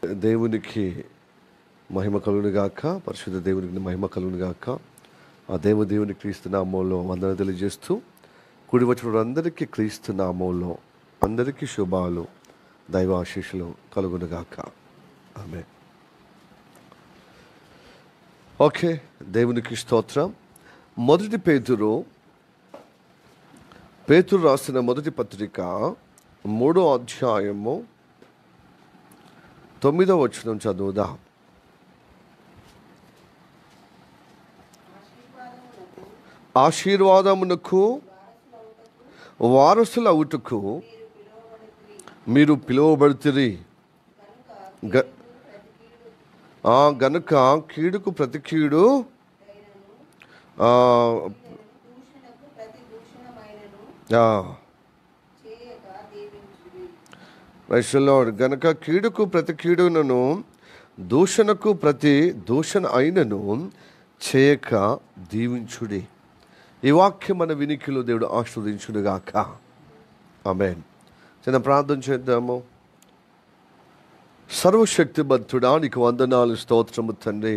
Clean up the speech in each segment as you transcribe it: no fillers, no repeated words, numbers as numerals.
దేవునికి మహిమ కలుగునుగాక. పరిశుద్ధ దేవునికి మహిమ కలుగునుగాక. ఆ దేవుని క్రీస్తు నామంలో వందన తెలియజేస్తూ కూడి వచ్చిన అందరికీ క్రీస్తు నామంలో అందరికీ శుభాలు, దైవ ఆశీస్సులు కలుగునుగాక. ఆమేన్. ఓకే, దేవునికి స్తోత్రం. మొదటి పేతురు రాసిన మొదటి పత్రిక 3వ అధ్యాయము 9వ వచనం చదువుదాం. ఆశీర్వాదమునకు వారసులవుటకు మీరు పిలువబడితిరి గనుక కీడుకు ప్రతి కీడు గనక కీడుకు ప్రతి కీడునను దూషణకు ప్రతి దూషణ అయినను చేయక దీవించుడి. ఈ వాక్యం మన వినికిలో దేవుడు ఆశీర్వదించునుగాక. ఆమేన్. చిన్న ప్రార్థన చేద్దాము. సర్వశక్తిమంతుడా, నీకు వందనాలు, స్తోత్రము తండ్రి.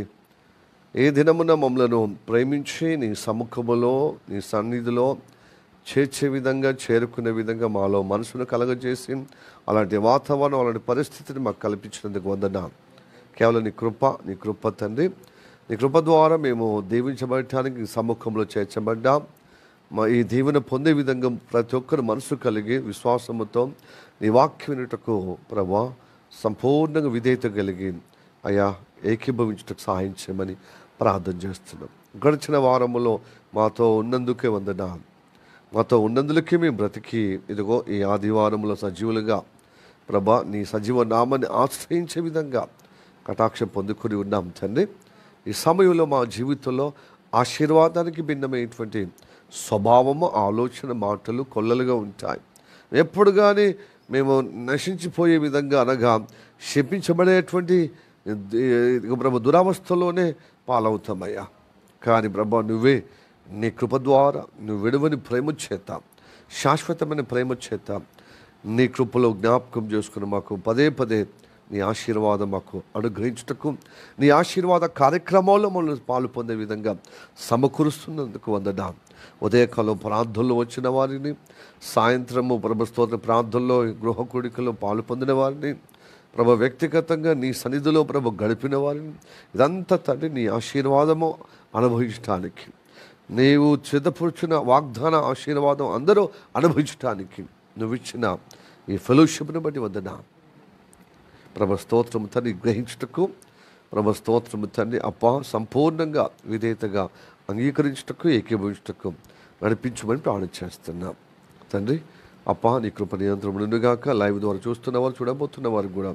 ఏ దినమున మమ్మలను ప్రేమించి నీ సముఖములో నీ సన్నిధిలో చేర్చే విధంగా, చేరుకునే విధంగా మాలో మనసును కలగజేసి అలాంటి వాతావరణం, అలాంటి పరిస్థితిని మాకు కల్పించినందుకు వందనాలు. కేవలం నీ కృప తండ్రి. నీ కృప ద్వారా మేము దీవించబడటానికి సముఖంలో చేర్చబడ్డాం. ఈ దీవెన పొందే విధంగా ప్రతి ఒక్కరు మనసు కలిగి విశ్వాసముతో నీ వాక్యం వినుటకు ప్రభా సంపూర్ణంగా విధేయత కలిగి అయ్యా ఏకీభవించుటకు సహాయం చేయమని ప్రార్థన చేస్తున్నాం. గడిచిన వారములో మాతో ఉన్నందుకే వందనాలు. మాతో ఉన్నందులకే మేము బ్రతికి ఇదిగో ఈ ఆదివారంలో సజీవులుగా ప్రభా నీ సజీవ నామాన్ని ఆశ్రయించే విధంగా కటాక్షం పొందుకొని ఉన్నాం తండ్రి. ఈ సమయంలో మా జీవితంలో ఆశీర్వాదానికి భిన్నమైనటువంటి స్వభావము, ఆలోచన, మాటలు కొల్లలుగా ఉంటాయి. ఎప్పుడు కానీ మేము నశించిపోయే విధంగా అనగా శపించబడేటువంటి ప్రభు దురావస్థలోనే పాలవుతామయ్యా. కానీ ప్రభా నువ్వే నీ కృప ద్వారా నువ్వు విడవని ప్రేమ చేత, శాశ్వతమైన ప్రేమ చేత నీ కృపలో జ్ఞాపకం చేసుకుని మాకు పదే పదే నీ ఆశీర్వాదం మాకు అనుగ్రహించుటకు, నీ ఆశీర్వాద కార్యక్రమాల్లో మనల్ని పాలు పొందే విధంగా సమకూరుస్తున్నందుకు వందనాలు. ఉదయకాలం ప్రార్థనలో వచ్చిన వారిని, సాయంత్రము ప్రభస్తోత్ర ప్రార్థనలో గృహ కూడికలో పాలు పొందిన వారిని, ప్రభు వ్యక్తిగతంగా నీ సన్నిధిలో ప్రభు గడిపిన వారిని, ఇదంతా తండ్రి నీ ఆశీర్వాదము అనుభవించడానికి, నీవు సిద్ధపరుచిన వాగ్దాన ఆశీర్వాదం అందరూ అనుభవించడానికి నువ్వు ఇచ్చిన ఈ ఫెలోషిప్ని బట్టి వందనాలు. ప్రభు స్తోత్రము తండ్రి గ్రహించుటకు, ప్రభు స్తోత్రము తండ్రి అప్పా సంపూర్ణంగా విధేయతగా అంగీకరించుటకు, ఏకీభవించుటకు నడిపించమని ప్రార్థన చేస్తున్నాం తండ్రి. అప్పా నీ కృప నియంత్రణ నుండిగాక. లైవ్ ద్వారా చూస్తున్న వారు, చూడబోతున్న వారు కూడా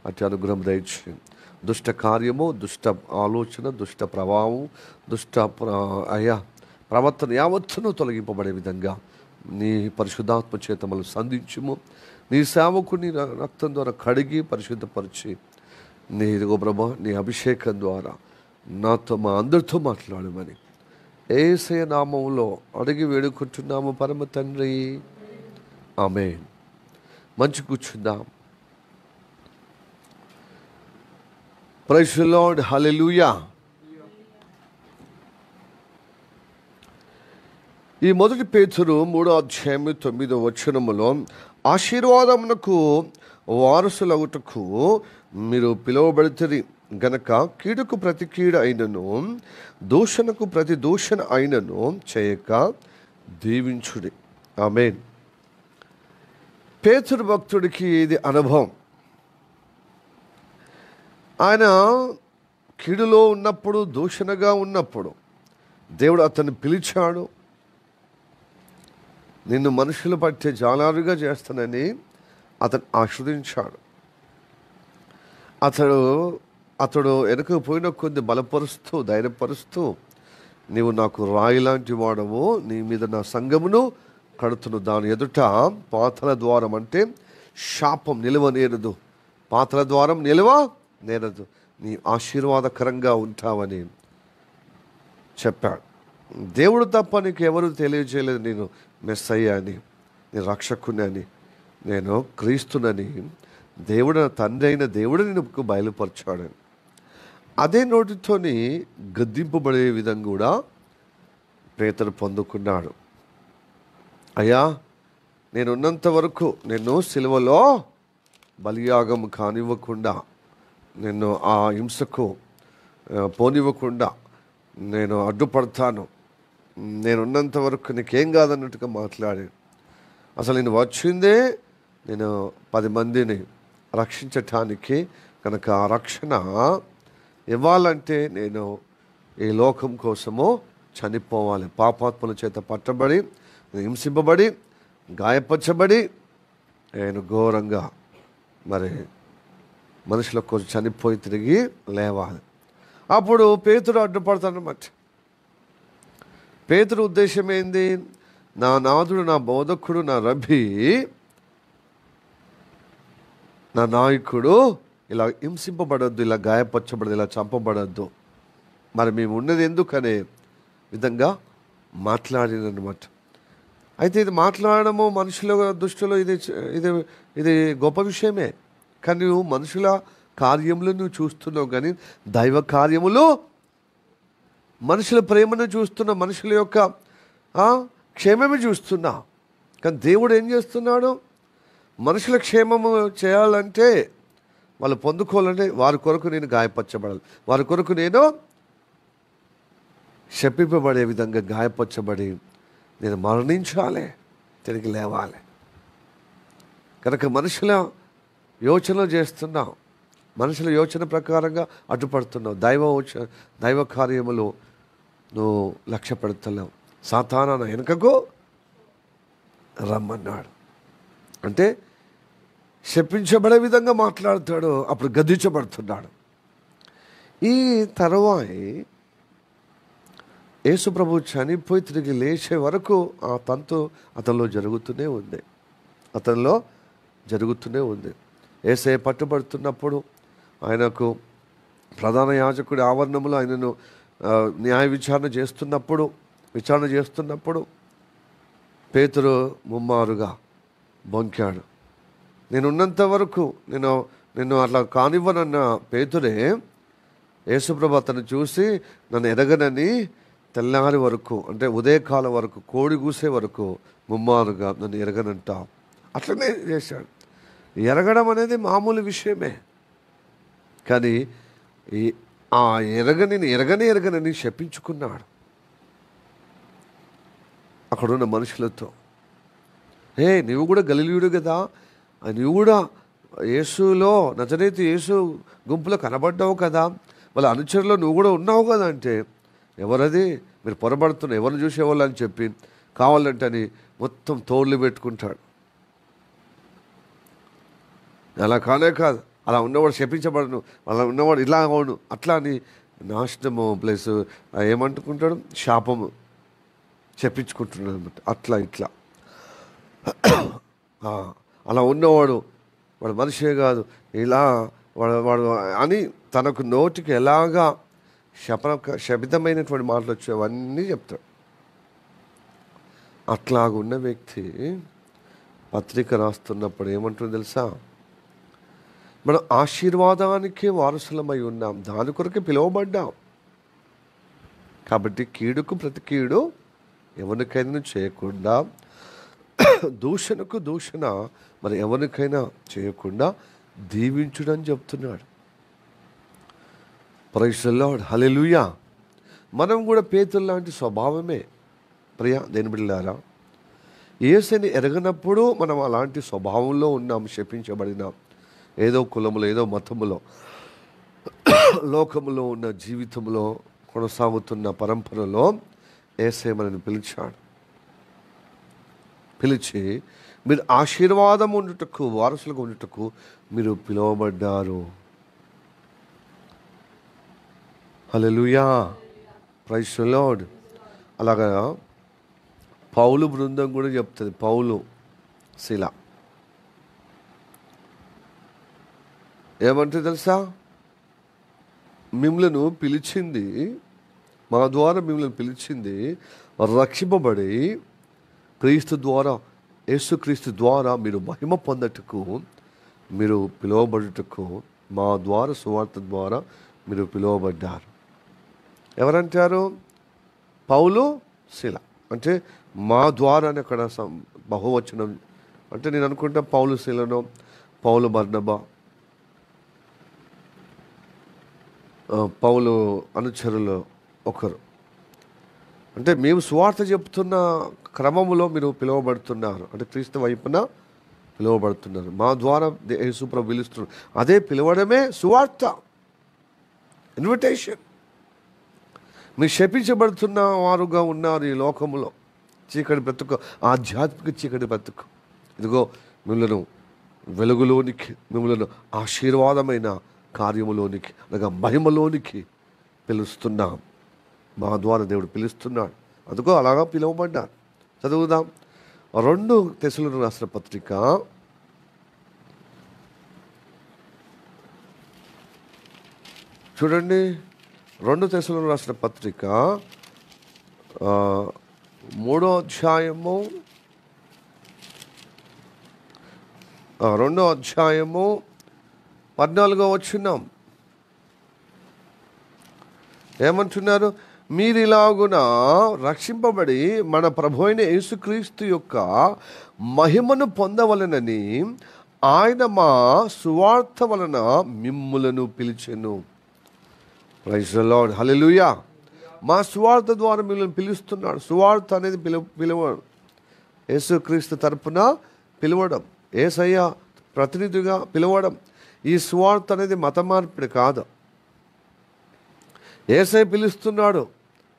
అతి అనుగ్రహం దయచేయండి. దుష్ట కార్యము, దుష్ట ఆలోచన, దుష్ట ప్రభావం, ప్రవర్తన యావత్తును తొలగింపబడే విధంగా నీ పరిశుద్ధాత్మ చేత మనల్ని సంధించుము. నీ సేవకుని రక్తం ద్వారా కడిగి పరిశుద్ధపరిచి నీ ఇదిగో ప్రభా నీ అభిషేకం ద్వారా నాతో మా అందరితో మాట్లాడమని యేసయ్య నామములో అడిగి వేడుకుంటున్నాము పరమ తండ్రి. ఆమేన్. మంచి కూర్చుందాం. Praise the lord. హల్లెలూయా. ఈ మొదటి పేతురు 3వ అధ్యాయం 9వ వచనములో ఆశీర్వాదమునకు వారసులగుటకు మీరు పిలువబడితిరి గనక కీడుకు ప్రతి కీడు అయినను దూషణకు ప్రతి దూషణ అయినను చేయక దీవించుడి. ఆమేన్. పేతురు భక్తుడికి ఇది అనుభవం. ఆయన కీడులో ఉన్నప్పుడు, దూషణగా ఉన్నప్పుడు దేవుడు అతన్ని పిలిచాడు. నిన్ను మనుషులు పట్టే జాలారుగా చేస్తానని అతను ఆశీర్వదించాడు. అతడు వెనక పోయిన కొద్ది బలపరుస్తూ, ధైర్యపరుస్తూ నీవు నాకు రాయి లాంటి వాడవు, నీ మీద నా సంఘమును కడుతును, దాని ఎదుట పాతల ద్వారం అంటే శాపం నిలవనేరదు, పాతల ద్వారం నిలవనేరదు, నీ ఆశీర్వాదకరంగా ఉంటావని చెప్పాడు. దేవుడు తప్ప నీకు ఎవరు తెలియజేయలేదు నేను మెస్సయ్య అని, నేను రక్షకుని అని, నేను క్రీస్తునని దేవుడు తండ్రి అయిన దేవుడు నీకు బయలుపరచాడు. అదే నోటితోని గద్దింపబడే విధంగా కూడా పేతురు పొందుకున్నాడు. అయ్యా, నేనున్నంత వరకు నిన్ను సిలువలో బలియాగం కానివ్వకుండా, నిన్ను ఆ హింసకు పోనివ్వకుండా నేను అడ్డుపడతాను, నేనున్నంత వరకు నీకేం కాదన్నట్టుగా మాట్లాడాను. అసలు నేను వచ్చిందే నేను 10 మందిని రక్షించటానికి. కనుక ఆ రక్షణ ఇవ్వాలంటే నేను ఈ లోకం కోసము చనిపోవాలి. పాపాత్మల చేత పట్టబడి, హింసింపబడి, గాయపరచబడి, నేను ఘోరంగా మరి మనుషుల కోసం చనిపోయి తిరిగి లేవాలి. అప్పుడు పేతురు అడ్డుపడతాడన్నమాట. పేతురు ఉద్దేశం ఏంది? నా నాథుడు, నా బోధకుడు, నా రబ్బీ, నా నాయకుడు ఇలా హింసింపబడద్దు, ఇలా గాయపరచబడద్దు, ఇలా చంపబడద్దు. మరి మేము ఉన్నది ఎందుకనే విధంగా మాట్లాడినమాట. అయితే ఇది మాట్లాడము మనుషుల దృష్టిలో ఇది ఇది ఇది గొప్ప విషయమే. కానీ నువ్వు మనుషుల కార్యములు నువ్వు చూస్తున్నావు, కానీ దైవ కార్యములు, మనుషుల ప్రేమను చూస్తున్నా, మనుషుల యొక్క క్షేమమే చూస్తున్నా. కానీ దేవుడు ఏం చేస్తున్నాడు? మనుషుల క్షేమము చేయాలంటే, వాళ్ళు పొందుకోవాలంటే వారి కొరకు నేను గాయపరచబడాలి, వారి కొరకు నేను శపింపబడే విధంగా గాయపరచబడి నేను మరణించాలి, తిరిగి లేవాలి. కనుక మనుషుల యోచనలు చేస్తున్నావు, మనుషుల యోచన ప్రకారంగా అడ్డుపడుతున్నావు. దైవ కార్యములు నువ్వు లక్ష్య పెడుతున్నావు. సాతానా వెనుకకు రమ్మన్నాడు అంటే శపించబడే విధంగా మాట్లాడతాడు. అప్పుడు గద్దించబడుతున్నాడు. ఈ తరువాయి యేసు ప్రభు చనిపోయి తిరిగి లేచే వరకు ఆ తంతు అతనిలో జరుగుతూనే ఉంది. యేసయ్య పట్టుబడుతున్నప్పుడు, ఆయనకు ప్రధాన యాజకుడి ఆవరణములో ఆయనను న్యాయ విచారణ చేస్తున్నప్పుడు పేతురు ముమ్మారుగా బొంకాడు. నేనున్నంత వరకు నిన్ను అట్లా కానివ్వనన్న పేతురే యేసుప్రభు అతను చూసి నన్ను ఎరగనని తెల్లారి వరకు, అంటే ఉదయకాలం వరకు, కోడి కూసే వరకు ముమ్మారుగా నన్ను ఎరగనంట. అట్లనే చేశాడు. ఎరగడం అనేది మామూలు విషయమే. కానీ ఆ ఎరగని శపించుకున్నాడు అక్కడున్న మనుషులతో. నువ్వు కూడా గలిలీయుడు కదా, నువ్వు కూడా యేసులో నజరేతు యేసు గుంపులో కనబడ్డావు కదా, వాళ్ళ అనుచరులో నువ్వు కూడా ఉన్నావు కదా అంటే, ఎవరది మీరు పొరబడుతున్న, ఎవరిని చూసేవాళ్ళు అని చెప్పి కావాలంటే అని మొత్తం తోళ్ళు పెట్టుకుంటాడు. అలా కానే కాదు, అలా ఉన్నవాడు శపించబడను, అలా ఉన్నవాడు ఇలా అవును అట్లా అని నాశనము ప్లస్ ఏమంటుకుంటాడు, శాపము చెప్పించుకుంటున్నాడు అనమాట. అట్లా ఇట్లా అలా ఉన్నవాడు వాడు మనిషే కాదు, ఇలా వాడు అని తనకు నోటికి ఎలాగా శపితమైనటువంటి మాటలు వచ్చేవన్నీ చెప్తాడు. అట్లాగున్న వ్యక్తి పత్రిక రాస్తున్నప్పుడు ఏమంటుందో తెలుసా? మనం ఆశీర్వాదానికి వారసులమై ఉన్నాం, దాని కొరకే పిలువబడ్డాం. కాబట్టి కీడుకు ప్రతి కీడు ఎవరికైనా చేయకుండా, దూషణకు దూషణ మరి ఎవరికైనా చేయకుండా దీవించుడని చెప్తున్నాడు. ప్రైజ్ ది లార్డ్, హల్లెలూయా. మనం కూడా పేతురు లాంటి స్వభావమే ప్రియా దేని బిడ్డలారా. యేసుని ఎరగనప్పుడు మనం అలాంటి స్వభావంలో ఉన్నాం, శపించబడినాం. ఏదో కులములో, ఏదో మతములో, లోకములో ఉన్న జీవితంలో కొనసాగుతున్న పరంపరలో యేసయ్య మనల్ని పిలిచి మీరు ఆశీర్వాదం ఉండుటకు, వారసులుగా ఉండుటకు మీరు పిలువబడ్డారు. హల్లెలూయా, ప్రైజ్ ది లార్డ్. అలాగా పౌలు బృందం కూడా చెప్తుంది. పౌలు శిల ఏమంటే తెలుసా? మిమ్మల్ని పిలిచింది, మా ద్వారా మిమ్మల్ని పిలిచింది రక్షింపబడి క్రీస్తు ద్వారా, యేసుక్రీస్తు ద్వారా మీరు మహిమ పొందటకు మీరు పిలువబడుటకు మా ద్వారా సువార్త ద్వారా మీరు పిలువబడ్డారు. ఎవరంటారు? పౌలు, శీల. అంటే మా ద్వారా అని అక్కడ బహువచనం. అంటే నేను అనుకుంటా పౌలు శీలను, పౌలు బర్నబా, పౌలు అనుచరులు ఒకరు. అంటే మేము సువార్త చెప్తున్న క్రమములో మీరు పిలువబడుతున్నారు. అంటే క్రీస్తు వైపున పిలువబడుతున్నారు. మా ద్వారా యేసుప్రభు పిలుస్తున్నారు. అదే పిలవడమే సువార్త, ఇన్విటేషన్. మీరు శపించబడుతున్న వారుగా ఉన్నారు ఈ లోకములో. చీకటి బ్రతుకు, ఆధ్యాత్మిక చీకటి బ్రతుకు. ఇదిగో మిమ్మల్ని వెలుగులోనికి, మిమ్మల్ని ఆశీర్వాదమైన కార్యములోనికి అనగా మహిమలోనికి పిలుస్తున్నాం. మా ద్వారా దేవుడు పిలుస్తున్నాడు. అందుకో అలాగా పిలువబడ్డారు. చదువుదాం. 2 తెస్సలోనికీయులకు రాసిన పత్రిక చూడండి. 2 తెస్సలోనికీయులకు రాసిన పత్రిక 3వ అధ్యాయము 2వ అధ్యాయము 14వ వచనం ఏమంటున్నారు? మీరిలాగున రక్షింపబడి మన ప్రభు అయిన యేసుక్రీస్తు యొక్క మహిమను పొందవలెనని ఆయన మా సువార్త వలన మిమ్ములను పిలిచెను. ప్రైజ్ ది లార్డ్, హల్లెలూయా. మా సువార్త ద్వారా మిమ్మల్ని పిలుస్తున్నాడు. సువార్త అనేది పిలవడం, యేసుక్రీస్తు తరపున పిలవడం, యేసయ్య ప్రతినిధిగా పిలవడం. ఈ సువార్త అనేది మత మార్పిడి కాదు. యేసయ్య పిలుస్తున్నాడు.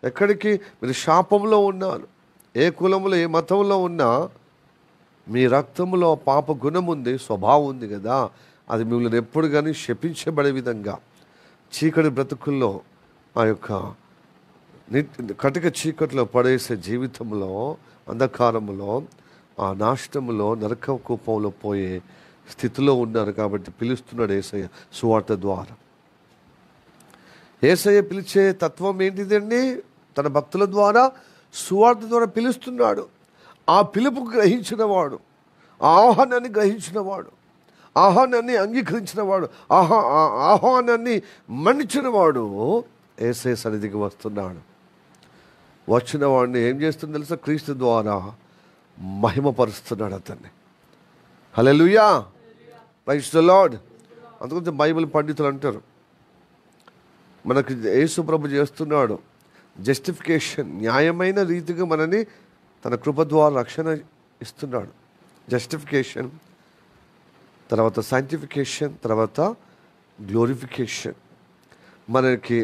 ఎక్కడికి? మీరు శాపంలో ఉన్నారు. ఏ కులంలో ఏ మతంలో ఉన్నా మీ రక్తంలో పాప గుణం ఉంది, స్వభావం ఉంది కదా. అది మిమ్మల్ని ఎప్పుడు కానీ శపించబడే విధంగా చీకటి బ్రతుకుల్లో, ఆ యొక్క కటిక చీకట్లో పడేసే జీవితంలో, అంధకారములో, ఆ నాశనములో, నరక కూపంలో పోయే స్థితిలో ఉన్నారు. కాబట్టి పిలుస్తున్నాడు యేసయ్య సువార్త ద్వారా. యేసయ్య పిలిచే తత్వం ఏంటిదండి? తన భక్తుల ద్వారా సువార్త ద్వారా పిలుస్తున్నాడు. ఆ పిలుపు గ్రహించిన వాడు, ఆహ్వానాన్ని గ్రహించిన వాడు, ఆహ్వానాన్ని అంగీకరించిన వాడు, ఆహ్వానాన్ని మన్నించిన వాడు యేసయ్య సన్నిధికి వస్తున్నాడు. వచ్చిన వాడిని ఏం చేస్తుంది తెలుసా? క్రీస్తు ద్వారా మహిమపరుస్తున్నాడు అతన్ని. హల్లెలూయా, ప్రైజ్ ది లార్డ్. అందుకని బైబిల్ పండితులు అంటారు, మనకు యేసు ప్రభు చేస్తున్నాడు జస్టిఫికేషన్. న్యాయమైన రీతిగా మనని తన కృప ద్వారా రక్షణ ఇస్తున్నాడు. జస్టిఫికేషన్, తర్వాత సైంటిఫికేషన్, తర్వాత గ్లోరిఫికేషన్. మనకి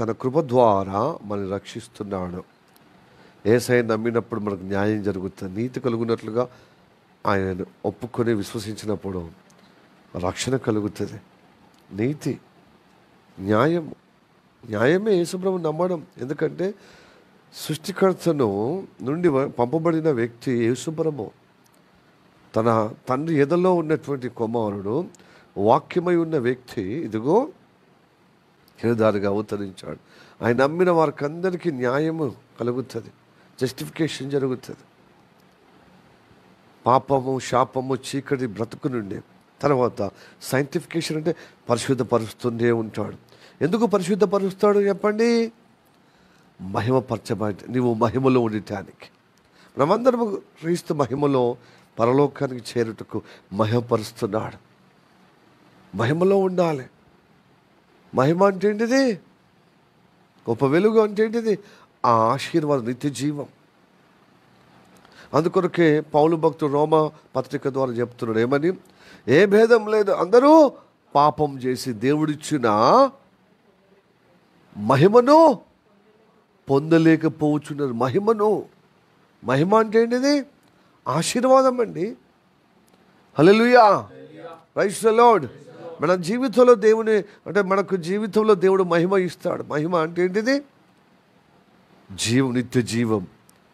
తన కృప ద్వారా మనని రక్షిస్తున్నాడు. యేసయ్య నమ్మినప్పుడు మనకు న్యాయం జరుగుతుంది. నీతి కలుగునట్లుగా ఆయనను ఒప్పుకొని విశ్వసించినప్పుడు రక్షణ కలుగుతుంది. నీతి, న్యాయము, న్యాయమే యేసుప్రభుని నమ్మడం. ఎందుకంటే సృష్టికర్తను నుండి పంపబడిన వ్యక్తి యేసుప్రభు. తన తండ్రి ఎదలో ఉన్నటువంటి కుమారుడు, వాక్యమై ఉన్న వ్యక్తి ఇదిగో హృదయాలుగా అవతరించాడు. ఆయన నమ్మిన వారికి అందరికీ న్యాయము కలుగుతుంది, జస్టిఫికేషన్ జరుగుతుంది. పాపము, శాపము, చీకటి బ్రతుకు నుండి తర్వాత సైంటిఫికేషన్ అంటే పరిశుద్ధపరుస్తూనే ఉంటాడు. ఎందుకు పరిశుద్ధపరుస్తాడు చెప్పండి? మహిమపరచబడి నీవు మహిమలో ఉండటానికి. మనమందరము క్రీస్తు మహిమలో పరలోకానికి చేరుటకు మహిమపరుస్తున్నాడు. మహిమలో ఉండాలి. మహిమ అంటే ఏంటిది? గొప్ప వెలుగు అంటే ఏంటిది? ఆ ఆశీర్వాదం, నిత్య జీవం. అందుకొరకే పౌలు భక్తుడు రోమా పత్రిక ద్వారా చెప్తున్నాడు ఏమని? ఏ భేదం లేదు, అందరూ పాపం చేసి దేవుడిచ్చిన మహిమను పొందలేకపోతున్నారు. మహిమ అంటే ఏంటిది? ఆశీర్వాదం అండి. హల్లెలూయా, ప్రైజ్ ది లార్డ్. మన జీవితంలో దేవుని అంటే మనకు జీవితంలో దేవుడు మహిమ ఇస్తాడు. మహిమ అంటే ఏంటిది? జీవం, నిత్య జీవం.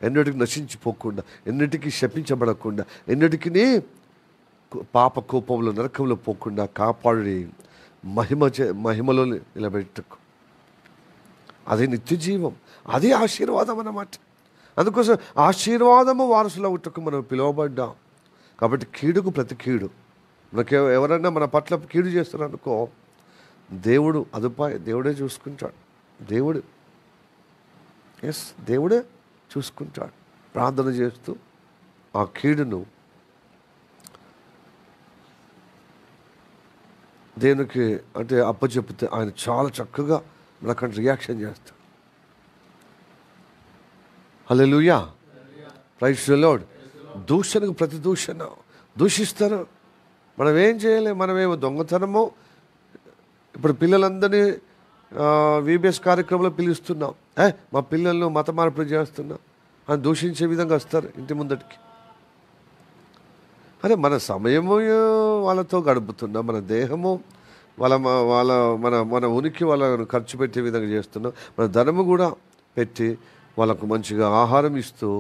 ఎన్నటికి నశించిపోకుండా, ఎన్నటికీ శపించబడకుండా, ఎన్నటికి పాప కోపంలో నరకంలో పోకుండా కాపాడి మహిమలో నిలబెట్టుకు. అది నిత్య జీవం, అది ఆశీర్వాదం అన్నమాట. అందుకోసం ఆశీర్వాదము వారసులు అవుటకు మనం పిలువబడ్డాం. కాబట్టి కీడుకు ప్రతి కీడు మనకి ఎవరైనా మన పట్ల కీడు చేస్తారు అనుకో, దేవుడు అదుపాయ, దేవుడే చూసుకుంటాడు. దేవుడే చూసుకుంటాడు. ప్రార్థన చేస్తూ ఆ కీడును దేవునికి అంటే అప్పచెప్పితే ఆయన చాలా చక్కగా మనకంటే రియాక్షన్ చేస్తాడు. హల్లెలూయా, ప్రైజ్ ది లార్డ్. దూషణకు ప్రతి దూషిస్తారు. మనం ఏం చేయలేము. మనమేమో దొంగతనమో, ఇప్పుడు పిల్లలందరినీ VBS కార్యక్రమంలో పిలుస్తున్నాం, మా పిల్లలను మత మార్పులు చేస్తున్నాం అని దూషించే విధంగా వస్తారు ఇంటి ముందటికి. అరే, మన సమయము వాళ్ళతో గడుపుతున్నాం, మన దేహము మన ఉనికి వాళ్ళను ఖర్చు పెట్టే విధంగా చేస్తున్నాం, మన ధనము కూడా పెట్టి వాళ్ళకు మంచిగా ఆహారం ఇస్తూ,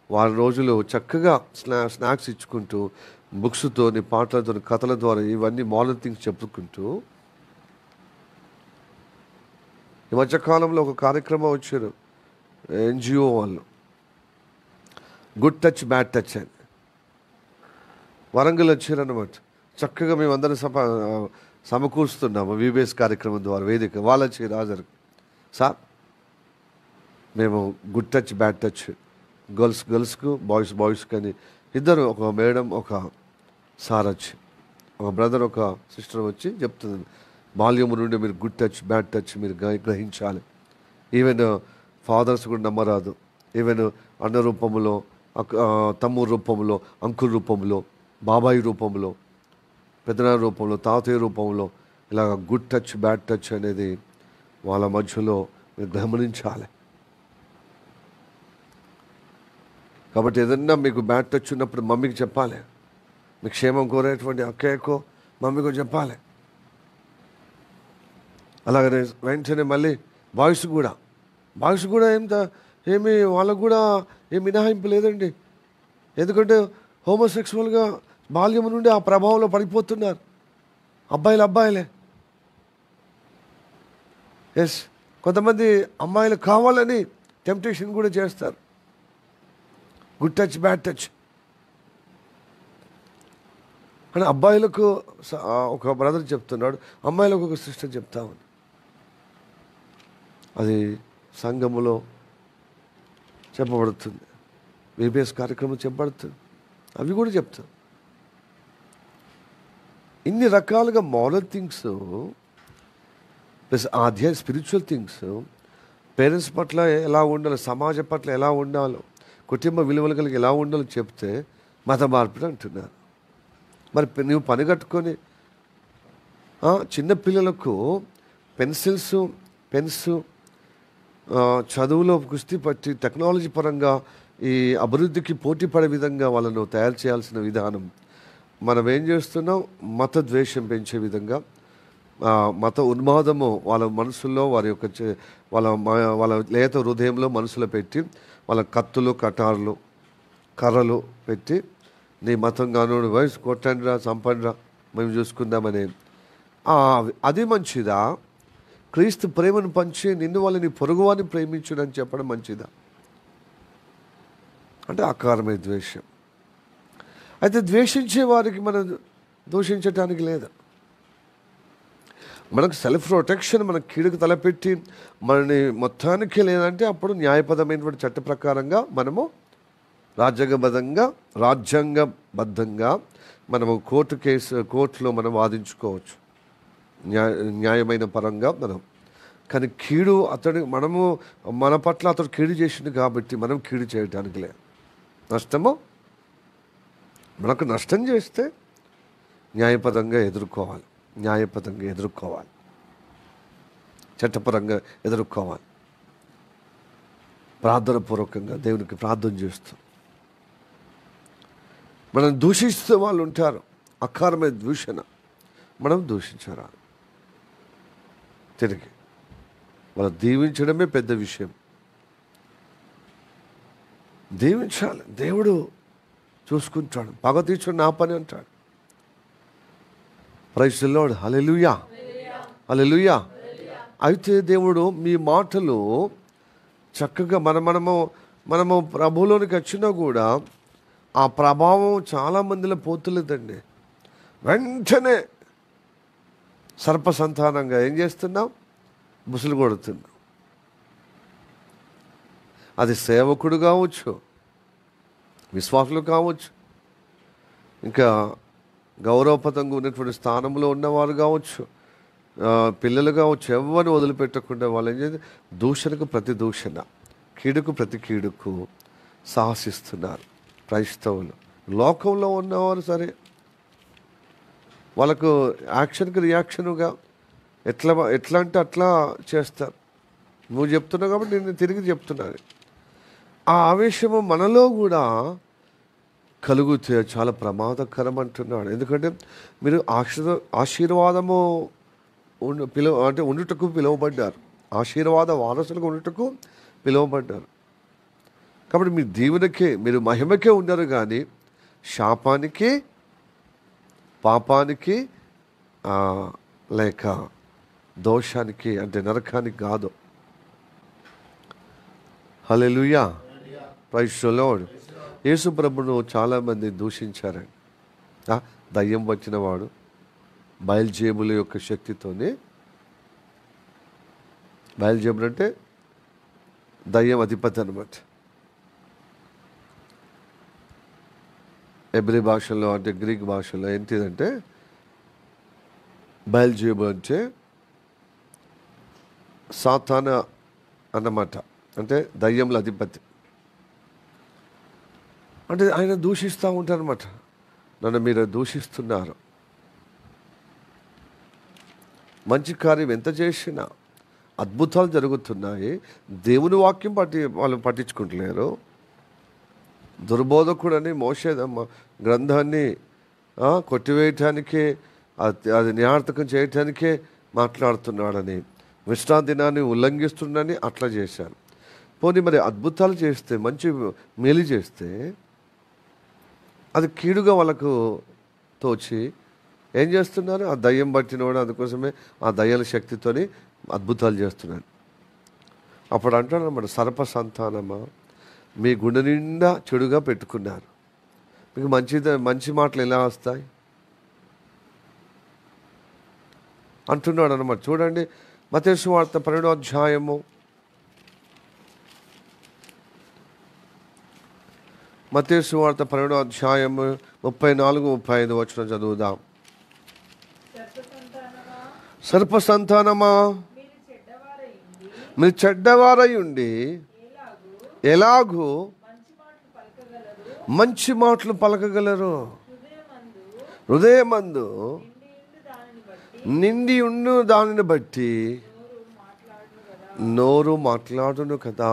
వాళ్ళ రోజులు చక్కగా స్నాక్స్ ఇచ్చుకుంటూ, బుక్స్తో, పాటలతో, కథల ద్వారా ఇవన్నీ మోడల్ థింగ్స్ చెప్పుకుంటూ. ఈ మధ్యకాలంలో ఒక కార్యక్రమం వచ్చారు NGO వాళ్ళు, గుడ్ టచ్ బ్యాడ్ టచ్ అని. వరంగల్ వచ్చారన్నమాట. చక్కగా మేమందరం సమకూరుస్తున్నాము VBS కార్యక్రమం ద్వారా వేదిక. వాళ్ళు వచ్చి హాజరు, సార్ మేము గుడ్ టచ్ బ్యాడ్ టచ్, గర్ల్స్కు బాయ్స్కి అని ఇద్దరు, ఒక మేడం ఒక సార్ వచ్చి, ఒక బ్రదర్ ఒక సిస్టర్ వచ్చి చెప్తుంది, బాల్యము నుండి మీరు గుడ్ టచ్ బ్యాడ్ టచ్ మీరు గ్రహించాలి. ఈవెన్ ఫాదర్స్ కూడా నమ్మరాదు. ఈవెన్ అన్న రూపంలో, తమ్ముడు రూపంలో, అంకుల్ రూపంలో, బాబాయి రూపంలో, పెద్దనాన్న రూపంలో, తాతయ్య రూపంలో ఇలా గుడ్ టచ్ బ్యాడ్ టచ్ అనేది వాళ్ళ మధ్యలో మీరు గమనించాలి. కాబట్టి ఏదన్నా మీకు బ్యాడ్ టచ్ ఉన్నప్పుడు మమ్మీకి చెప్పాలి. మీ క్షేమం కోరేటువంటి అక్కయ్యకో మమ్మీకో చెప్పాలి. అలాగనే వెంటనే మళ్ళీ బాయ్స్ కూడా ఏమి వాళ్ళకు కూడా ఏం మినహాయింపు లేదండి. ఎందుకంటే హోమోసెక్సువల్గా బాల్యం నుండి ఆ ప్రభావంలో పడిపోతున్నారు అబ్బాయిలే. ఎస్, కొంతమంది అమ్మాయిలు కావాలని టెంప్టేషన్ కూడా చేస్తారు. గుడ్ టచ్ బ్యాడ్ టచ్ అని అబ్బాయిలకు ఒక బ్రదర్ చెప్తున్నాడు, అమ్మాయిలకు ఒక సిస్టర్ చెప్తామని. అది సంఘములో చెప్పబడుతుంది, VBS కార్యక్రమం చెప్పబడుతుంది, అవి కూడా చెప్తాం. ఇన్ని రకాలుగా moral things plus spiritual things, parents పట్ల ఎలా ఉండాలో, సమాజం పట్ల ఎలా ఉండాలో, కుటుంబ విలువలు కలిగి ఎలా ఉండాలో చెప్తే మత మార్పిడి అంటున్నారు. మరి నువ్వు పని కట్టుకొని చిన్నపిల్లలకు పెన్స్ చదువులో కుస్తీ పట్టి టెక్నాలజీ పరంగా ఈ అభివృద్ధికి పోటీ పడే విధంగా వాళ్ళను తయారు చేయాల్సిన విధానం మనం ఏం చేస్తున్నాం? మత ద్వేషం పెంచే విధంగా, మత ఉన్మాదము వాళ్ళ మనసుల్లో, వారి యొక్క వాళ్ళ లేత హృదయంలో మనసులో పెట్టి, వాళ్ళ కత్తులు కటార్లు కర్రలు పెట్టి, నీ మతం కానోడు వయసు కొట్టండిరా చంపండిరా మేము చూసుకుందామని. అది మంచిదా? క్రీస్తు ప్రేమను పంచి నిన్ను వాళ్ళని పొరుగువాన్ని ప్రేమించుడని చెప్పడం మంచిదా? అంటే అకారమే ద్వేషం. అయితే ద్వేషించే వారికి మనం దూషించటానికి లేదా? మనకు సెల్ఫ్ ప్రొటెక్షన్, మన కీడుకు తలపెట్టి మనని మొత్తానికి లేదంటే అప్పుడు న్యాయపరమైనటువంటి చట్ట ప్రకారంగా మనము రాజ్యాంగబద్ధంగా మనము కోర్టులో మనం వాదించుకోవచ్చు, న్యాయమైన పరంగా మనం. కానీ కీడు మన పట్ల అతడు కీడు చేసింది కాబట్టి మనం కీడు చేయటానికి లేదు. నష్టము మనకు నష్టం చేస్తే న్యాయపరంగా ఎదుర్కోవాలి, చట్టపరంగా ఎదుర్కోవాలి. ప్రార్థనపూర్వకంగా దేవునికి ప్రార్థన చేస్తూ మనం దూషిస్తే వాళ్ళు ఉంటారు, అకారమైన దూషణ మనం దూషించరాదు. తిరిగి వాళ్ళు దీవించడమే పెద్ద విషయం. దీవించాలి, దేవుడు చూసుకుంటాడు, పగ తీర్చుడు నా పని అంటాడు. ప్రైజ్ ది లార్డ్, హల్లెలూయా, హల్లెలూయా. అయితే దేవుడు మీ మాటలు చక్కగా మనము ప్రభువులోనికి వచ్చినా కూడా ఆ ప్రభావం చాలామందిలో పోతులేదండి. వెంటనే సర్ప సంతానంగా ఏం చేస్తున్నాం? బుసలు కొడుతున్నాం. అది సేవకుడు కావచ్చు, విశ్వాసులు కావచ్చు, ఇంకా గౌరవపదంగా ఉన్నటువంటి స్థానంలో ఉన్నవారు కావచ్చు, పిల్లలు కావచ్చు, ఎవరిని వదిలిపెట్టకుండా వాళ్ళు ఏం చేసి దూషణకు ప్రతి దూషణ, కీడుకు ప్రతి కీడుకు సాహసిస్తున్నారు క్రైస్తవులు. లోకంలో ఉన్నవారు సరే వాళ్ళకు యాక్షన్కి రియాక్షన్గా ఎట్లా అంటే అట్లా చేస్తారు. నువ్వు చెప్తున్నావు కాబట్టి నేను తిరిగి చెప్తున్నాను. ఆ ఆవేశము మనలో కూడా కలిగితే చాలా ప్రమాదకరం అంటున్నాడు. ఎందుకంటే మీరు ఆశీర్వాదము అంటే ఉండుటకు పిలువబడ్డారు, ఆశీర్వాద వారసులుగా ఉండుటకు పిలువబడ్డారు. కాబట్టి మీ దీవెనకే, మీరు మహిమకే ఉన్నారు, కానీ శాపానికి, పాపానికి లేక దోషానికి అంటే నరకానికి కాదు. హల్లెలూయా, ప్రైజ్ ది లార్డ్. యేసు ప్రభువును చాలామంది దూషించారండి. దయ్యం వచ్చిన వాడు బయల్జేబుల యొక్క శక్తితోనే, బయల్జేబులు అంటే దయ్యం అధిపతి అనమాట. ఎబ్రీ భాషలో అంటే గ్రీక్ భాషలో ఏంటిదంటే బయల్జేబు అంటే సాతాన అన్నమాట, అంటే దయ్యంల అధిపతి. అంటే ఆయన దూషిస్తూ ఉంటారనమాట. నన్ను మీరు దూషిస్తున్నారు. మంచి కార్యం ఎంత చేసినా అద్భుతాలు జరుగుతున్నాయి, దేవుని వాక్యం వాళ్ళు పట్టించుకుంటలేరు. దుర్బోధకుడని మోషే గ్రంథాన్ని కొట్టివేయటానికే, అది నిరర్థకం చేయటానికే మాట్లాడుతున్నాడని, విశ్రాంతి దినాన్ని ఉల్లంఘిస్తున్నాడని అట్లా చేశారు. పోనీ మరి అద్భుతాలు చేస్తే, మంచి మేలు చేస్తే అది కీడుగా వాళ్ళకు తోచి ఏం చేస్తున్నారు? ఆ దయ్యం పట్టినవాడు అందుకోసమే ఆ దయ్యాల శక్తితోని అద్భుతాలు చేస్తున్నాడు. అప్పుడు అంటాడు అన్నమాట, సర్ప సంతానమా, మీ గుండె నిండా చెడుగా పెట్టుకున్నారు, మీకు మంచి మాటలు ఎలా వస్తాయి అంటున్నాడు అన్నమాట. చూడండి, మత్తయి సువార్త 12వ అధ్యాయము, మత్తయి సువార్త 12వ అధ్యాయము 34-35 వచనం చదువుదాం. సర్ప సంతానమా, మీరు చెడ్డవారై ఉండి ఎలాగూ మంచి మాటలు పలకగలరు? హృదయమందు నిండి ఉండు దానిని బట్టి నోరు మాట్లాడును కదా.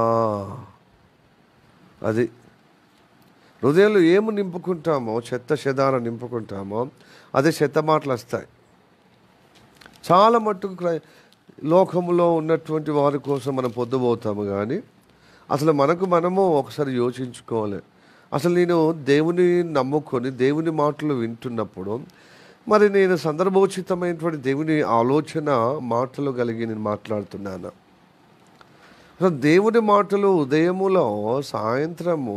అది హృదయంలో ఏమి నింపుకుంటామో, చెత్త చెదార నింపుకుంటామో అదే చెత్త మాటలు వస్తాయి. చాలా మట్టుకు లోకంలో ఉన్నటువంటి వారి కోసం మనం పొద్దుపోతాము, కానీ అసలు మనము ఒకసారి యోచించుకోవాలి. అసలు నేను దేవుని నమ్ముకొని దేవుని మాటలు వింటున్నప్పుడు మరి నేను సందర్భోచితమైనటువంటి దేవుని ఆలోచన మాటలు కలిగి నేను మాట్లాడుతున్నాను. అసలు దేవుని మాటలు ఉదయములో, సాయంత్రము,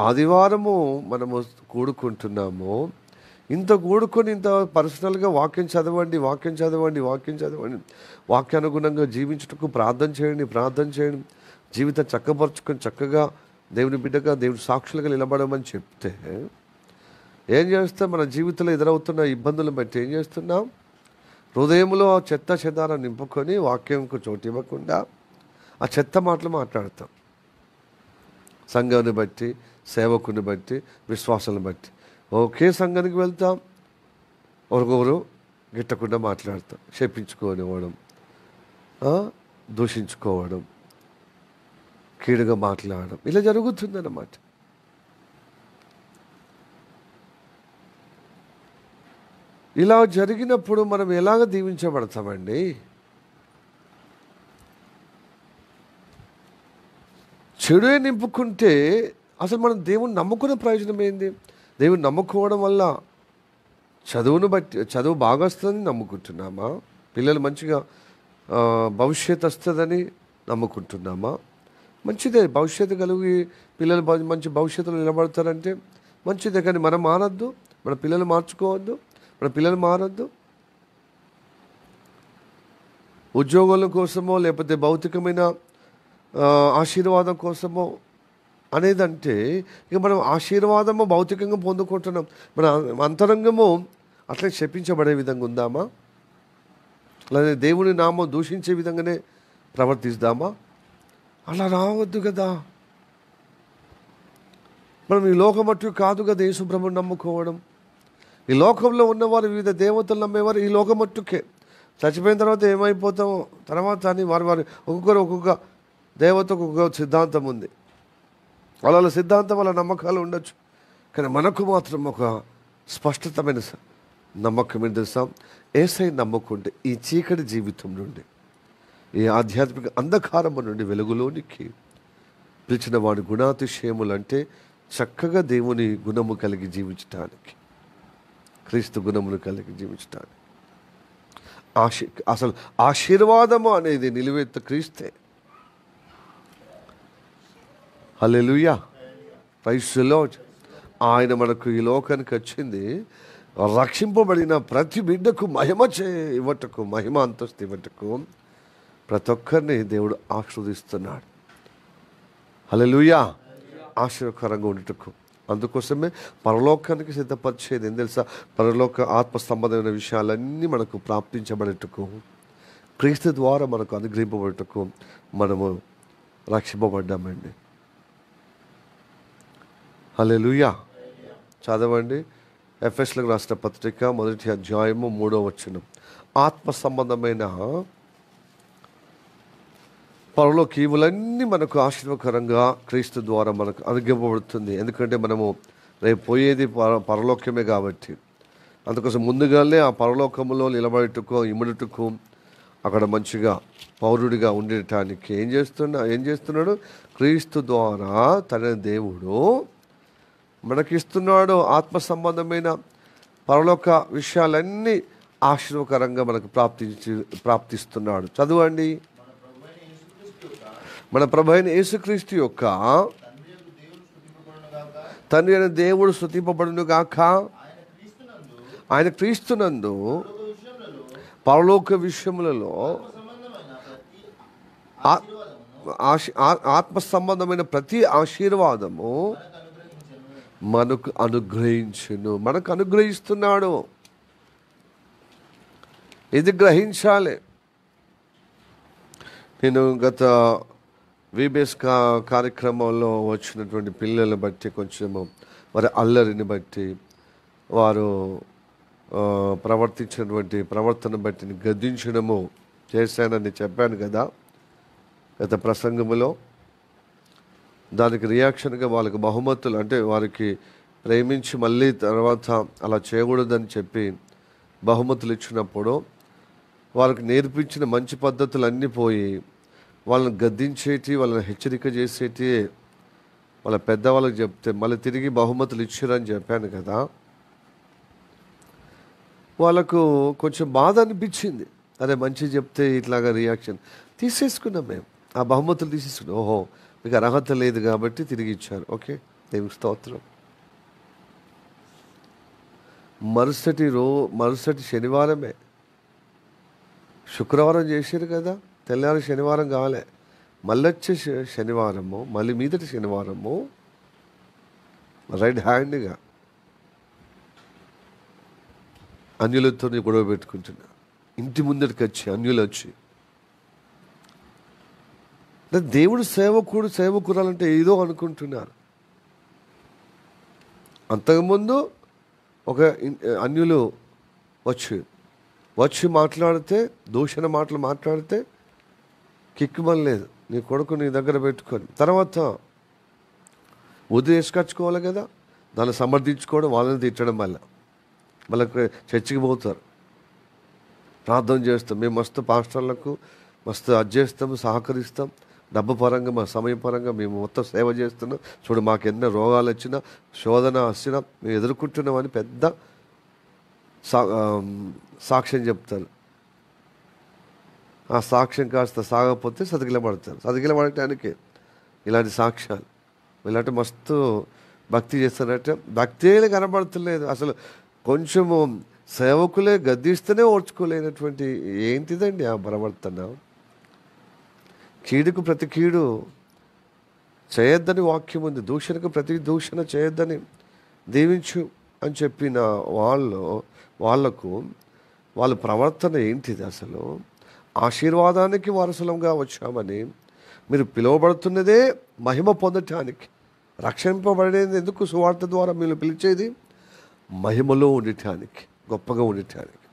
ఆదివారము మనము కూడుకుంటున్నాము. ఇంత కూడుకొని ఇంత పర్సనల్గా వాక్యం చదవండి, వాక్యానుగుణంగా జీవించుటకు ప్రార్థన చేయండి, జీవితం చక్కపరుచుకొని చక్కగా దేవుని బిడ్డగా, దేవుని సాక్షులుగా నిలబడమని చెప్తే ఏం చేస్తాం? మన జీవితంలో ఎదురవుతున్న ఇబ్బందులను బట్టి ఏం చేస్తున్నాం? హృదయంలో చెత్త చెదారం నింపుకొని వాక్యంకు చోటు ఇవ్వకుండా ఆ చెత్త మాటలు మాట్లాడతాం. సంఘాన్ని బట్టి, సేవకుని బట్టి, విశ్వాసాలను బట్టి. ఒకే సంఘానికి వెళ్తాం, ఒకరికొకరు గిట్టకుండా మాట్లాడతాం, చెప్పించుకోనివ్వడం, దూషించుకోవడం, కీడుగా మాట్లాడడం, ఇలా జరుగుతుందన్నమాట. ఇలా జరిగినప్పుడు మనం ఎలాగ దీవించబడతామండి? చెడుే నింపుకుంటే అసలు మనం దేవుని నమ్ముకునే ప్రయోజనం ఏంది? దేవుని నమ్ముకోవడం వల్ల చదువు బాగా వస్తుందని నమ్ముకుంటున్నామా? పిల్లలు మంచిగా భవిష్యత్తు వస్తుందని నమ్ముకుంటున్నామా? మంచిదే, భవిష్యత్తు కలిగి పిల్లలు మంచి భవిష్యత్తులో నిలబడతారంటే మంచిదే. కానీ మనం మానద్దు, మన పిల్లలు మార్చుకోవద్దు, మన పిల్లలు మారద్దు. ఉద్యోగాల కోసమో లేకపోతే భౌతికమైన ఆశీర్వాదం కోసమో అనేదంటే ఇక మనం ఆశీర్వాదము భౌతికంగా పొందుకుంటున్నాం, మన అంతరంగము అట్లా శపించబడే విధంగా ఉందామా? అలాగే దేవుని నామం దూషించే విధంగానే ప్రవర్తిస్తామా? అలా రావద్దు కదా. మనం ఈ లోకం మట్టు కాదు కదా యేసుప్రభుని నమ్ముకోవడం. ఈ లోకంలో ఉన్నవారు వివిధ దేవతలు నమ్మేవారు ఈ లోకం మట్టుకే. చచ్చిపోయిన తర్వాత ఏమైపోతామో తర్వాత అని వారి ఒక్కొక్కరు ఒక్కొక్క దేవతకు ఒక్కొక్క సిద్ధాంతం ఉంది. వాళ్ళ సిద్ధాంతం వాళ్ళ నమ్మకాలు ఉండొచ్చు, కానీ మనకు మాత్రం ఒక స్పష్టతమైన నమ్మకం ఏంటి తెలుసా? యేసయ్య నమ్ముకుంటే ఈ చీకటి జీవితం నుండి, ఈ ఆధ్యాత్మిక అంధకారము నుండి వెలుగులోనికి పిలిచిన వాడి గుణాతిశయములు అంటే చక్కగా దేవుని గుణము కలిగి జీవించటానికి, క్రీస్తు గుణమును కలిగి జీవించటానికి. అసలు ఆశీర్వాదము అనేది నిలువెత్త క్రీస్తే. హల్లెలూయా, ప్రైజ్ ది లార్డ్. ఆయన మనకు ఈ లోకానికి వచ్చింది రక్షింపబడిన ప్రతి బిడ్డకు మహిమ ఇవ్వటకు, మహిమ అంతస్తు ఇవ్వటకు ప్రతి ఒక్కరిని దేవుడు ఆశీర్వదిస్తున్నాడు. హల్లెలూయా, ఆశీర్వకరంగా ఉండటకు. అందుకోసమే పరలోకానికి సిద్ధపరిచేది ఏం తెలుసా? పరలోక ఆత్మ సంబంధమైన విషయాలన్నీ మనకు ప్రాప్తించబడేటకు, క్రీస్తు ద్వారా మనకు అనుగ్రహింపబడటకు మనము రక్షింపబడ్డామండి. హల్లెలూయా. చదవండి ఎఫెసీయులకు రాసిన పత్రిక 1వ అధ్యాయము 3వ వచనం. ఆత్మ సంబంధమైన పరలోక ఈవులన్నీ మనకు ఆశీర్వకరంగా క్రీస్తు ద్వారా మనకు అనుగ్రహింపబడుతుంది. ఎందుకంటే మనము రేపు పోయేది పరలోకమే కాబట్టి. అందుకోసం ముందుగానే ఆ పరలోకములో నిలబడటకు, ఇమ్మడుటకు, అక్కడ మంచిగా పౌరుడిగా ఉండటానికి ఏం చేస్తున్నాడు? క్రీస్తు ద్వారా తన దేవుడు మనకిస్తున్నాడు. ఆత్మ సంబంధమైన పరలోక విషయాలన్నీ ఆశీర్వకరంగా మనకు ప్రాప్తిస్తున్నాడు. చదవండి. మన ప్రభు అయిన యేసుక్రీస్తు యొక్క తండ్రి అయిన దేవుడు స్తుతింపబడును గాక. ఆయన క్రీస్తునందు పరలోక విషయములలో ఆత్మ సంబంధమైన ప్రతి ఆశీర్వాదము మనకు అనుగ్రహించును. మనకు అనుగ్రహిస్తున్నాడు. ఇది గ్రహించాలి. నేను గత వీబీఎస్ కార్యక్రమంలో వచ్చినటువంటి పిల్లలను బట్టి, కొంచెము వారి అల్లరిని బట్టి, వారు ప్రవర్తించినటువంటి ప్రవర్తన బట్టి గద్దించడము చేశానని చెప్పాను కదా గత ప్రసంగములో. దానికి రియాక్షన్గా వాళ్ళకి బహుమతులు, అంటే వారికి ప్రేమించి మళ్ళీ తర్వాత అలా చేయకూడదని చెప్పి బహుమతులు ఇచ్చినప్పుడు వాళ్ళకి నేర్పించిన మంచి పద్ధతులు అన్నీ పోయి వాళ్ళని గద్దించేటి, వాళ్ళని హెచ్చరిక చేసేటి వాళ్ళ పెద్దవాళ్ళకి చెప్తే మళ్ళీ తిరిగి బహుమతులు ఇచ్చారని చెప్పాను కదా. వాళ్ళకు కొంచెం బాధ అనిపించింది. అరే మంచి చెప్తే ఇట్లాగా రియాక్షన్ తీసేసుకున్నాం మేము. ఆ బహుమతులు తీసేసుకున్నాం. ఓహో మీకు అర్హత లేదు కాబట్టి తిరిగి ఇచ్చారు. ఓకే, దేవునికి స్తోత్రం. మరుసటి శనివారమే, శుక్రవారం చేశారు కదా, తెల్లారి శనివారం కావాలి, మళ్ళీ వచ్చే శనివారము, మళ్ళీ మీదటి శనివారము రైట్ హ్యాండ్గా అన్యులతో గొడవ పెట్టుకుంటున్నా. ఇంటి ముందరికి వచ్చి అన్యులు వచ్చి, దేవుడు సేవకురాలంటే ఏదో అనుకుంటున్నారు. అంతకుముందు ఒక అన్యులు వచ్చి మాట్లాడితే, దూషణ మాటలు మాట్లాడితే కిక్కుమనలేదు. నీ కొడుకు నీ దగ్గర పెట్టుకొని తర్వాత వదిలేసుకొచ్చుకోవాలి కదా, దాన్ని సమర్థించుకోవడం, వాళ్ళని తిట్టడం వల్ల మళ్ళీ చర్చికి పోతారు. ప్రార్థన చేస్తాం, మేము మస్తు పాస్టర్లకు మస్తు చేస్తాం, సహకరిస్తాం, డబ్బు పరంగా మా సమయం పరంగా మేము మొత్తం సేవ చేస్తున్నాం, చూడు మాకు ఎన్నో రోగాలు వచ్చినా శోధన వచ్చినా మేము ఎదుర్కొంటున్నామని పెద్ద సాక్ష్యం చెప్తారు. ఆ సాక్ష్యం కాస్త సాగకపోతే సతికిలబడటానికి ఇలాంటి సాక్ష్యాలు, ఇలాంటి మస్తు భక్తి చేస్తారంటే భక్తే కనబడతలేదు. అసలు కొంచెము సేవకులే గద్దిస్తేనే ఓర్చుకోలేనటువంటి ఏంటిదండి ఆ ప్రవర్తన? కీడుకు ప్రతి కీడు చేయొద్దని వాక్యం ఉంది, దూషణకు ప్రతి దూషణ చేయొద్దని దీవించు అని చెప్పిన వాళ్లకు వాళ్ళ ప్రవర్తన ఏంటిది? అసలు ఆశీర్వాదానికి వారసులంగా వచ్చామని మీరు పిలువబడుతున్నదే మహిమ పొందటానికి, రక్షింపబడేది ఎందుకు? సువార్త ద్వారా మీరు పిలిచేది మహిమలో ఉండటానికి, గొప్పగా ఉండటానికి.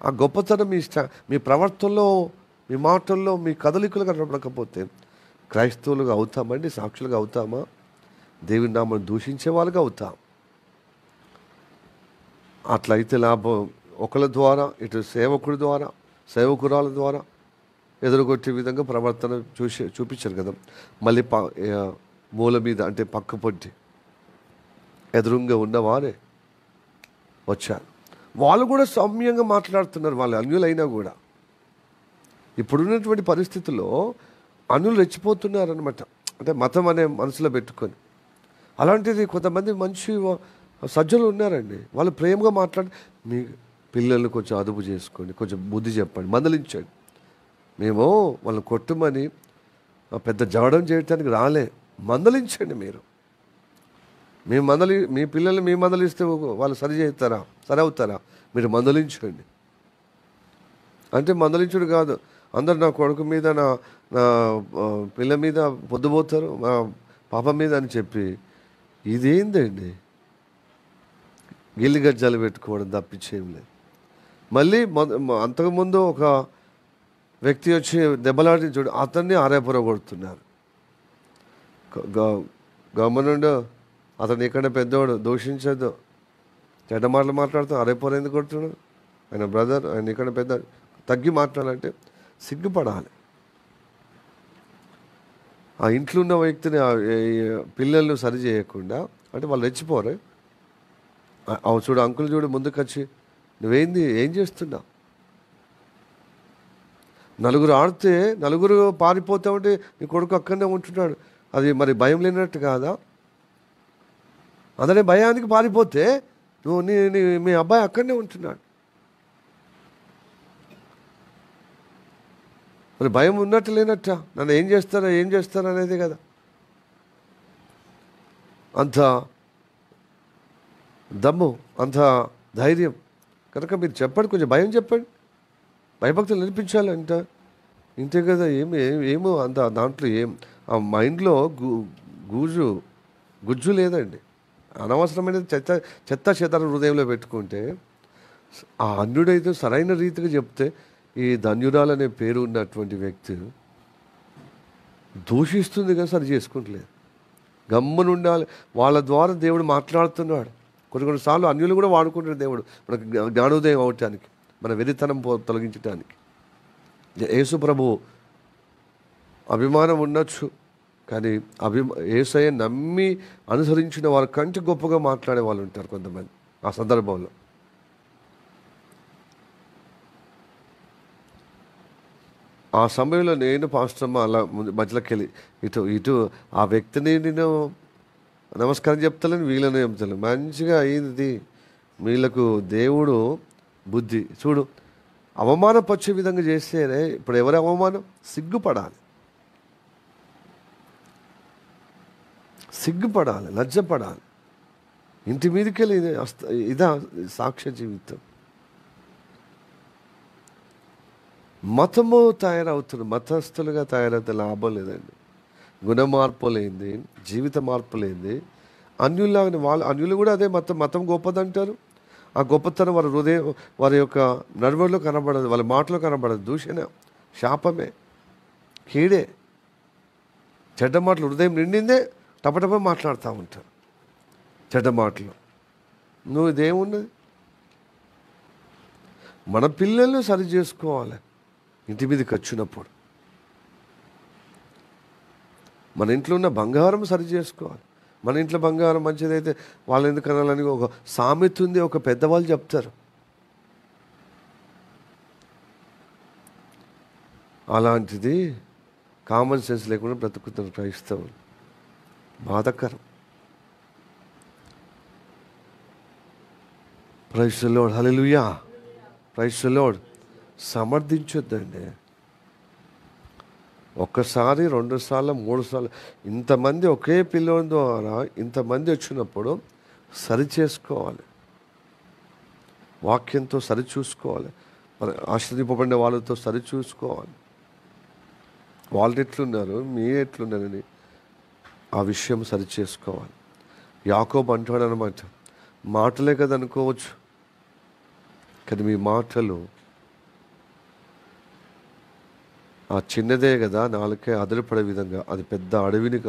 ఆ గొప్పతనం మీ ప్రవర్తనలో, మీ మాటల్లో, మీ కదలికలు కనబడకపోతే క్రైస్తవులుగా అవుతామండి? సాక్షులుగా అవుతామా? దేవుని నామను దూషించే వాళ్ళుగా అవుతాం. అట్లయితే లాభం ఒకళ్ళ ద్వారా, ఇటు సేవకుడి ద్వారా, సేవకురాల ద్వారా ఎదురుగొట్టే విధంగా ప్రవర్తన చూపించారు కదా. మళ్ళీ మూల మీద అంటే పక్క పొట్టి ఎదురుగా ఉన్నవారే వచ్చారు. వాళ్ళు కూడా సౌమ్యంగా మాట్లాడుతున్నారు, వాళ్ళు అన్యులైనా కూడా. ఇప్పుడున్నటువంటి పరిస్థితుల్లో అన్యులు రెచ్చిపోతున్నారనమాట, అంటే మతం అనే మనసులో పెట్టుకొని. అలాంటిది కొంతమంది మంచి సజ్జలు ఉన్నారండి, వాళ్ళు ప్రేమగా మాట్లాడి మీ పిల్లల్ని కొంచెం అదుపు చేసుకోండి, కొంచెం బుద్ధి చెప్పండి, మందలించండి. మేము వాళ్ళని కొట్టుమని పెద్ద జగడం చేయటానికి రాలే, మందలించండి. మీరు మీ పిల్లల్ని మీ మందలిస్తే వాళ్ళు సరి అవుతారా? మీరు మందలించండి. అంటే మందలించుడు కాదు, అందరు నా కొడుకు మీద, నా పిల్ల మీద పొద్దుపోతారు, మా పాప మీద అని చెప్పి ఇదేందండి? గిల్లి గజ్జాలు పెట్టుకోవడం తప్పించేం లేదు. మళ్ళీ అంతకుముందు ఒక వ్యక్తి వచ్చి దెబ్బలాడి చూడు, అతన్ని ఆరేపుర కొడుతున్నారు. గమనుండు, అతను ఇక్కడ పెద్దవాడు, దూషించద్దు. చెడ్డ మాటలు మాట్లాడుతూ ఆరేపుర ఎందుకు కొడుతున్నాడు? ఆయన బ్రదర్, ఆయన ఇక్కడ పెద్ద. తగ్గి మాట్లాడాలంటే సిగ్గుపడాలి. ఆ ఇంట్లో ఉన్న వ్యక్తిని, పిల్లలను సరి చేయకుండా, అంటే వాళ్ళు రెచ్చిపోరు. చూడు అంకుల్ చూడు, ముందుకు వచ్చి నువ్వేంది, ఏం చేస్తున్నావు? నలుగురు ఆడితే నలుగురు పారిపోతా ఉంటే నీ కొడుకు అక్కడనే ఉంటున్నాడు, అది మరి భయం లేనట్టు కాదా? అందరి భయానికి పారిపోతే నువ్వు మీ అబ్బాయి అక్కడనే ఉంటున్నాడు, మరి భయం ఉన్నట్టు లేనట్ట? నన్ను ఏం చేస్తారా అనేది కదా. అంత దమ్ము, అంత ధైర్యం కనుక మీరు చెప్పండి, కొంచెం భయం చెప్పండి, భయభక్తులు నేర్పించాలి. ఇంతే కదా. ఏమో అంత దాంట్లో ఆ మైండ్లో గుజ్జు లేదండి. అనవసరమైన చెత్త చెదారం హృదయంలో పెట్టుకుంటే, ఆ అన్యుడైతే సరైన రీతిగా చెప్తే, ఈ ధన్యురాలనే పేరు ఉన్నటువంటి వ్యక్తి దూషిస్తుంది కదా, సరి చేసుకుంటలేదు. గమ్మున ఉండాలి. వాళ్ళ ద్వారా దేవుడు మాట్లాడుతున్నాడు. కొన్నిసార్లు అన్యులు కూడా వాడుకుంటాడు దేవుడు మనకు జ్ఞానోదయం అవటానికి, మన వెరితనం తొలగించడానికి. యేసు ప్రభు అభిమానం ఉండొచ్చు, కానీ యేసయ్య నమ్మి అనుసరించిన వారి కంటే గొప్పగా మాట్లాడే వాళ్ళు ఉంటారు కొంతమంది ఆ సందర్భంలో. ఆ సమయంలో నేను పాస్టర్మ అలా మధ్యలోకి వెళ్ళి ఇటు ఆ వ్యక్తిని నేను నమస్కారం చెప్తలేను, వీళ్ళని చెప్తలేను. మంచిగా అయింది, వీళ్ళకు దేవుడు బుద్ధి చూడు. అవమానపరిచే విధంగా చేస్తేనే, ఇప్పుడు ఎవరి అవమానం? సిగ్గుపడాలి, లజ్జపడాలి. ఇంటి మీదకి వెళ్ళి ఇదా సాక్ష్య జీవితం. మతము మతస్థులుగా తయారైతే లాభం లేదండి. గుణ మార్పు లేనిది, జీవిత మార్పు లేనిది, అన్యులు కూడా అదే మతం గొప్పదంటారు. ఆ గొప్పతనం వారి హృదయం, వారి యొక్క నడవడిలో కనబడదు, వాళ్ళ మాటలో కనబడదు. దూషణ, శాపమే, కీడే, చెడ్డ మాటలు. హృదయం నిండిందే టపటప మాట్లాడుతూ ఉంటారు చెడ్డ మాటలు. నువ్వు ఇదేమున్నది? మన పిల్లల్ని సరి చేసుకోవాలి. ఇంటి మీదకి వచ్చినప్పుడు మన ఇంట్లో ఉన్న బంగారం సరి చేసుకోవాలి. మన ఇంట్లో బంగారం మంచిదైతే వాళ్ళు ఎందుకు అనాలని ఒక సామెత ఉంది, ఒక పెద్దవాళ్ళు చెప్తారు. అలాంటిది కామన్ సెన్స్ లేకుండా బ్రతుకుతున్న క్రైస్తవులు. బాధాకరం. Praise the lord, hallelujah. Praise the lord. సమర్థించొద్దండి. ఒక్కసారి, 2 సార్లు, 3 సార్లు ఇంతమంది ఒకే పిల్లోని ద్వారా ఇంతమంది వచ్చినప్పుడు సరి చేసుకోవాలి, వాక్యంతో సరి చూసుకోవాలి, మన ఆశ్రదింపబడిన వాళ్ళతో సరి చూసుకోవాలి. వాళ్ళు ఎట్లున్నారు, మీరు ఎట్లున్నారని ఆ విషయం సరి చేసుకోవాలి. యాకోబు అంటాడు అనమాట, మాటలే కదా అనుకోవచ్చు, కానీ మీ మాటలు ఆ చిన్నదే కదా నాలుకే అదిరిపడే విధంగా, అది పెద్ద అడవిని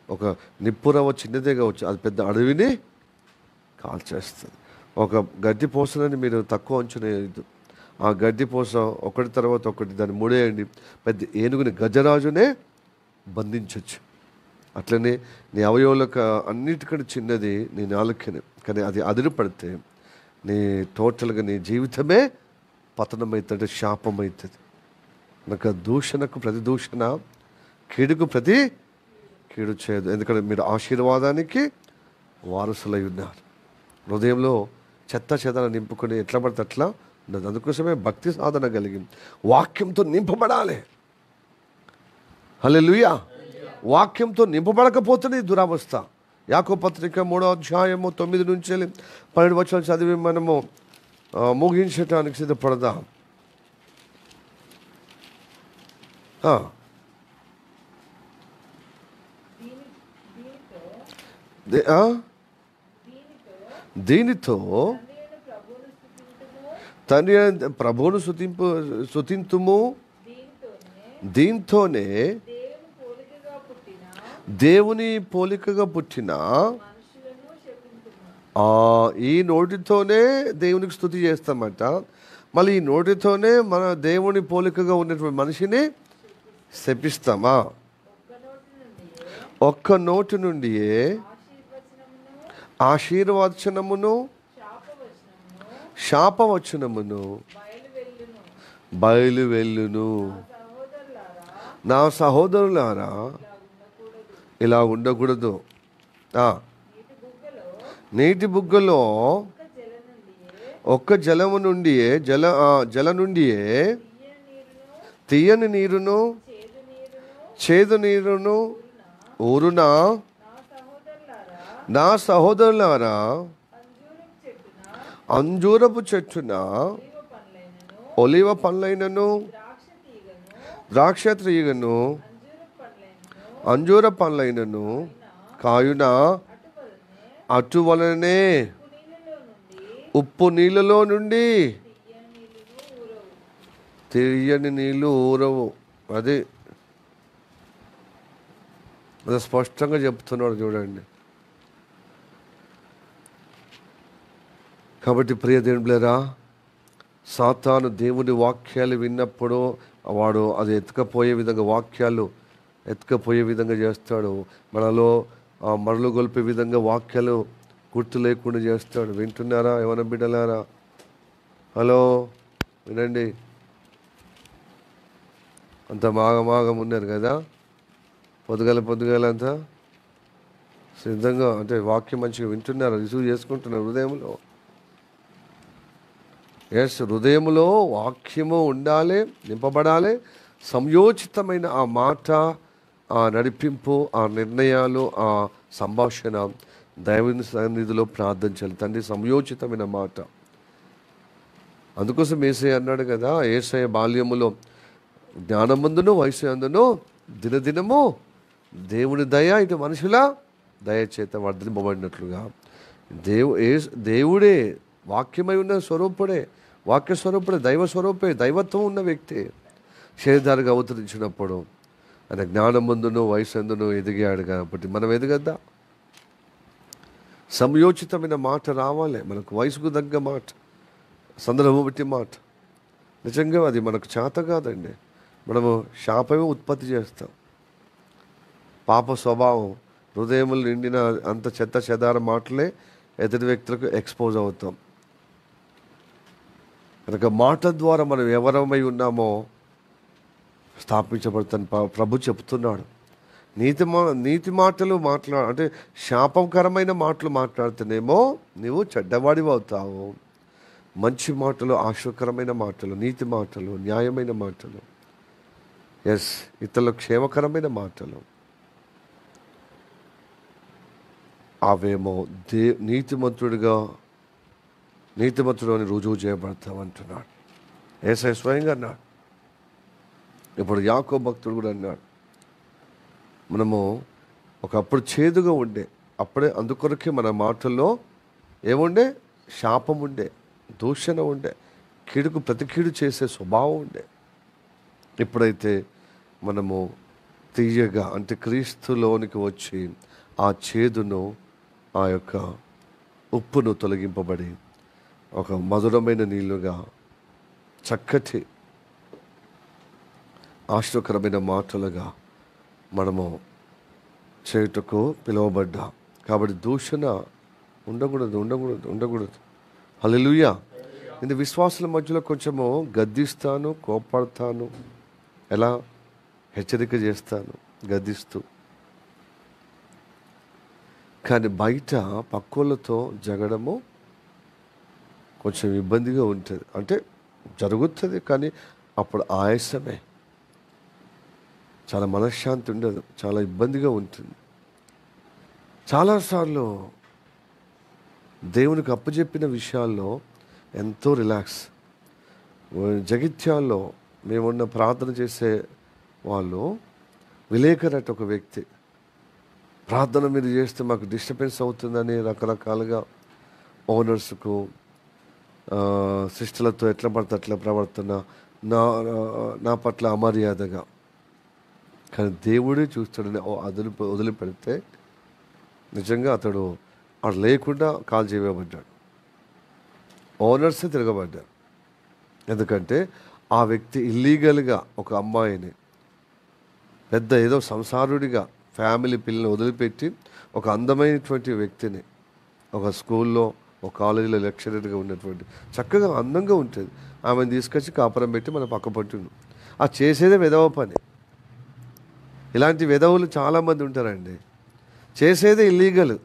ఒక నిప్పురవ్వ చిన్నదే కావచ్చు, అది పెద్ద అడవిని కాల్చేస్తుంది. ఒక గడ్డి పోసనని మీరు తక్కువ అంచనా వేయద్దు. ఆ గడ్డి పోస ఒకటి తర్వాత ఒకటి దాన్ని ముడేయండి, పెద్ద ఏనుగుని గజరాజునే బంధించవచ్చు. అట్లనే నీ అవయవులకు అన్నిటికంటే చిన్నది నీ నాలుకనే, కానీ అది అదిరిపడితే నీ టోటల్గా నీ జీవితమే పతనమవుతుంది, శాపం అవుతుంది. నాకు దూషణకు ప్రతి దూషణ, కీడుకు ప్రతి కీడు చేయదు. ఎందుకంటే మీరు ఆశీర్వాదానికి వారసులై ఉన్నారు. హృదయంలో చెత్త చెదన నింపుకొని ఎట్లా పడితే అట్లా ఉండదు. అందుకోసమే భక్తి సాధన కలిగి వాక్యంతో నింపబడాలి. హల్లెలూయా. వాక్యంతో నింపబడకపోతేనే దురవస్థ. యాకోబు పత్రిక 3వ అధ్యాయము 9 నుంచి 12 వచనాలు చదివి మనము ముగించటానికి సిద్ధపడదాం. దీనితో తండ్రి ప్రభువును స్తుతింతుము, దీంతోనే దేవుని పోలికగా పుట్టిన ఈ నోటితోనే దేవునికి స్తుతి చేస్తామట. మళ్ళీ ఈ నోటితోనే మన దేవుని పోలికగా ఉన్నటువంటి మనిషిని శపిస్తామా? ఒక్క నోటి నుండి ఆశీర్వచనమును శాపవచనమును బయలువెళ్ళును. నా సహోదరులారా, ఇలా ఉండకూడదు. నీటి బుగ్గలో ఒక్క జలము నుండి జల నుండి తీయని నీరును చేదు నీరును ఊరునా. నా సహోదరులారా, అంజూరపు చెట్టున ఒలివ పండ్లైనను ద్రాక్ష తీగను అంజూర పండ్లైనను కాయున అటువలనే ఉప్పు నీళ్ళలో నుండి తీయని నీళ్ళు ఊరవు. అది స్పష్టంగా చెప్తున్నాడు చూడండి. కాబట్టి ప్రియ దేవునిలారా, సాతాను దేవుని వాక్యాలు విన్నప్పుడు వాడు అది ఎత్తుకపోయే విధంగా, వాక్యాలు ఎత్తుకపోయే విధంగా చేస్తాడు. మనలో మరలు గొల్పే విధంగా వాక్యాలు గుర్తు లేకుండా చేస్తాడు. వింటున్నారా ఏమైనా బిడ్డలారా? హలో, వినండి. అంత మాగం ఉన్నారు కదా, పొద్దుగాల అంతా సిద్ధంగా, అంటే వాక్యం మంచిగా వింటున్నారు, రిసీవ్ చేసుకుంటున్నారు హృదయంలో. హృదయంలో వాక్యము ఉండాలి, నింపబడాలి. సంయోచితమైన ఆ మాట, ఆ నడిపింపు, ఆ నిర్ణయాలు, ఆ సంభాషణ దైవుని సన్నిధిలో ప్రార్థించాలి. తండ్రి, సంయోచితమైన మాట. అందుకోసం యేసయ్య అన్నాడు కదా, యేసయ్య బాల్యములో జ్ఞానమందును వయసు అందును దినదినము దేవుని దయ ఇటు మనుషుల దయచేత వర్ధింపబడినట్లుగా దేవుడే వాక్యమై ఉన్న స్వరూపుడే, వాక్య స్వరూపుడే, దైవ స్వరూపే, దైవత్వం ఉన్న వ్యక్తి శరీరధారిగా అవతరించినప్పుడు ఆయన జ్ఞానమందును వయసు అందును ఎదిగాడు. కాబట్టి మనం ఎదగద్దా? సంయోచితమైన మాట రావాలి మనకు, వయసుకు తగ్గ మాట, సందర్భం బట్టి మాట. నిజంగా అది మనకు చేత కాదండి. మనము శాపమే ఉత్పత్తి చేస్తాం. పాప స్వభావం హృదయములు నిండిన అంత చెత్త చెదార మాటలే ఎదుటి వ్యక్తులకు ఎక్స్పోజ్ అవుతాం. కనుక మాట ద్వారా మనం ఎవరమై ఉన్నామో స్థాపించబడతాను ప్రభు చెప్తున్నాడు. నీతి మాటలు అంటే శాపకరమైన మాటలు మాట్లాడుతున్నామో నువ్వు చెడ్డవాడివి అవుతావు. మంచి మాటలు, ఆశీర్వకరమైన మాటలు, నీతి మాటలు, న్యాయమైన మాటలు, ఇతరులకు క్షేమకరమైన మాటలు, అవేమో నీతిమంతుడు అని రుజువు చేయబడతామంటున్నాడు. యేసయ్య స్వయంగా అన్నాడు. ఇప్పుడు యాకోబు భక్తుడు కూడా అన్నాడు, మనము ఒకప్పుడు చేదుగా ఉండే, అప్పుడే అందుకొరకే మన మాటల్లో ఏముండే? శాపం ఉండే, దూషణ ఉండే, కీడుకు ప్రతి కీడు చేసే స్వభావం ఉండే. ఇప్పుడైతే మనము తీయగా అంటే క్రీస్తులోనికి వచ్చి ఆ చేదును, ఆ యొక్క ఉప్పును తొలగింపబడి ఒక మధురమైన నీళ్ళుగా, చక్కటి ఆశ్చర్యకరమైన మాటలుగా మనము చేయుటకు పిలువబడ్డా. కాబట్టి దూషణ ఉండకూడదు. హల్లెలూయా. నేను విశ్వాసుల మధ్యలో కొంచెము గద్దిస్తాను, కోపడతాను, ఎలా హెచ్చరిక చేస్తాను గద్దిస్తూ. కానీ బయట పక్కోళ్ళతో జగడము కొంచెం ఇబ్బందిగా ఉంటుంది. అంటే జరుగుతుంది, కానీ అప్పుడు ఆయాసమే, చాలా మనశ్శాంతి ఉండదు, చాలా ఇబ్బందిగా ఉంటుంది. చాలాసార్లు దేవునికి అప్పచెప్పిన విషయాల్లో ఎంతో రిలాక్స్. జగిత్యాల్లో మేమున్న ప్రార్థన చేసే వాళ్ళు, విలేకరు అట ఒక వ్యక్తి, ప్రార్థన మీరు చేస్తే మాకు డిస్టర్బెన్స్ అవుతుందని రకరకాలుగా ఓనర్స్కు, సిస్టర్లతో ఎట్లా పడితే అట్లా ప్రవర్తన, నా పట్ల అమర్యాదగా. కానీ దేవుడే చూస్తాడని వదిలిపెడితే నిజంగా అతడు లేకుండా కాల్ చేయబడ్డాడు. ఓనర్సే తిరగబడ్డారు. ఎందుకంటే ఆ వ్యక్తి ఇల్లీగల్గా ఒక అమ్మాయిని, పెద్ద ఏదో సంసారుడిగా ఫ్యామిలీ పిల్లల్ని వదిలిపెట్టి ఒక అందమైనటువంటి వ్యక్తిని, ఒక స్కూల్లో, ఒక కాలేజీలో లెక్చరర్గా ఉన్నటువంటి, చక్కగా అందంగా ఉంటుంది, ఆమెను తీసుకొచ్చి కాపురం పెట్టి మన పక్క పట్టిండు. ఆ చేసేదే వెధవ పని. ఇలాంటి వెధవులు చాలామంది ఉంటారండి. చేసేదే ఇల్లీగల్.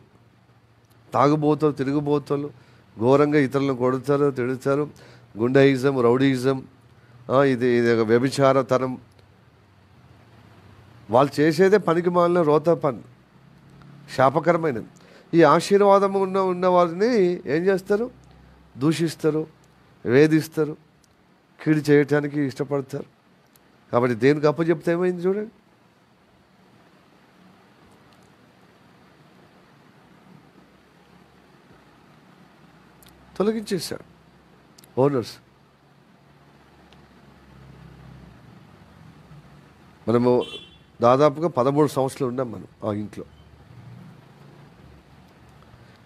తాగుబోతలు, తిరుగుబోతలు, ఘోరంగా ఇతరులను కొడతారు, తిడతారు, గుండాయిజం, రౌడీయిజం, ఇది వ్యభిచారతనం. వాళ్ళు చేసేదే పనికి మాలిన రోత పని, శాపకరమైనది. ఈ ఆశీర్వాదం ఉన్న వారిని ఏం చేస్తారు? దూషిస్తారు, వేధిస్తారు, కీడు చేయటానికి ఇష్టపడతారు. కాబట్టి దేనికి అప్పచెప్తే ఏమైంది చూడండి. తొలగించేశాడు ఓనర్స్. మనము దాదాపుగా 13 సంవత్సరాలు ఉన్నాం మనం ఆ ఇంట్లో.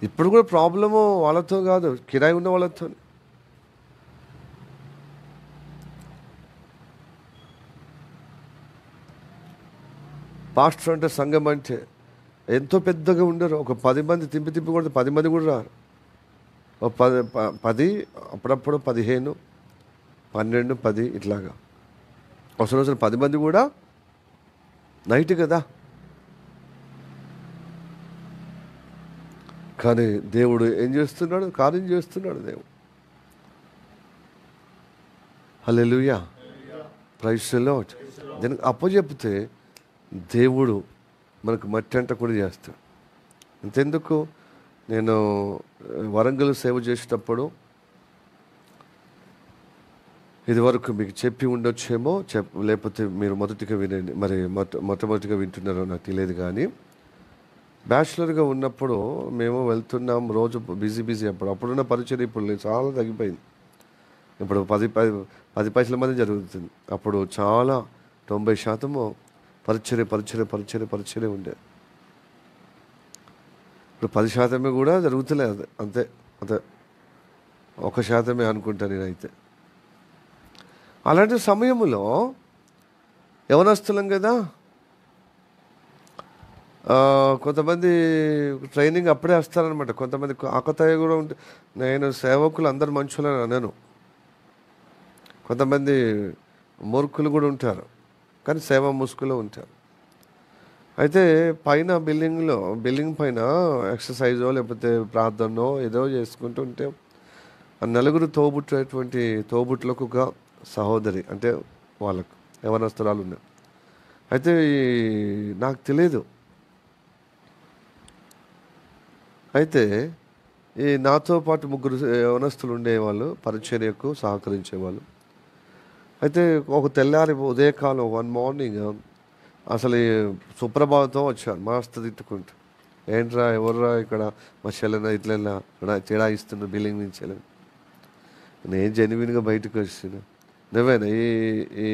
ఇప్పుడు కూడా ప్రాబ్లము వాళ్ళతో కాదు, కిరాయి ఉన్న వాళ్ళతో. పాస్టర్ అంటే, సంఘం అంటే ఎంతో పెద్దగా ఉండరు. ఒక 10 మంది తిప్పి కొడితే 10 మంది కూడా రారు. 10 అప్పుడప్పుడు 15, 12, 10 ఇట్లాగా. అవసరం 10 మంది కూడా నైట్ కదా. కానీ దేవుడు ఏం చేస్తున్నాడు? కార్యం చేస్తున్నాడు దేవుడు. హల్లెలూయా, ప్రైజ్ ది లార్డ్. దీనికి అప్పచెప్తే దేవుడు మనకు మట్టి అంట కూడా చేస్తాడు. అంతెందుకు, నేను వరంగల్ సేవ చేసేటప్పుడు, ఇది వరకు మీకు చెప్పి ఉండొచ్చేమో, లేకపోతే మీరు మొదటిగా వినండి, మరి మొట్టమొదటిగా వింటున్నారో నాకు తెలియదు. కానీ బ్యాచులర్గా ఉన్నప్పుడు మేము వెళ్తున్నాం, రోజు బిజీ. అప్పుడున్న పరిచయం ఇప్పుడు చాలా తగ్గిపోయింది. ఇప్పుడు 10 పైసల మంది జరుగుతుంది. అప్పుడు చాలా 90% పరిచర్య ఉండే. ఇప్పుడు 10% కూడా జరుగుతలేదు. అంతే 1% అనుకుంటా నేనైతే. అలాంటి సమయంలో యవనస్తులం కదా, కొంతమంది ట్రైనింగ్ అప్పుడే వస్తారనమాట. కొంతమంది ఆకతాయి కూడా ఉంటుంది. నేను సేవకులు అందరు మనుషులని అనను, కొంతమంది మూర్ఖులు కూడా ఉంటారు, కానీ సేవ ముసుగులో ఉంటారు. అయితే పైన బిల్డింగ్ పైన ఎక్సర్సైజో లేకపోతే ప్రార్థనో ఏదో చేసుకుంటూ ఉంటే ఆ నలుగురు తోబుట్లకు ఒక సహోదరి, అంటే వాళ్ళకు యవనస్తురాలు ఉన్నారు. అయితే నాకు తెలియదు. అయితే నాతో పాటు ముగ్గురు యవనస్తులు ఉండేవాళ్ళు, పరిచర్యకు సహకరించేవాళ్ళు. అయితే ఒక తెల్లారి ఉదయకాలం వన్ మార్నింగ్ అసలు సుప్రభాతం వచ్చాను మస్తు తిట్టుకుంటూ. ఏంట్రా ఎవర్రా ఇక్కడ మా చెల్లెన ఇట్లా చెడాయిస్తున్నా బిల్డింగ్ నుంచి వెళ్ళను. నేను జెన్యున్గా బయటకు వచ్చిన, నువ్వేనా ఈ ఈ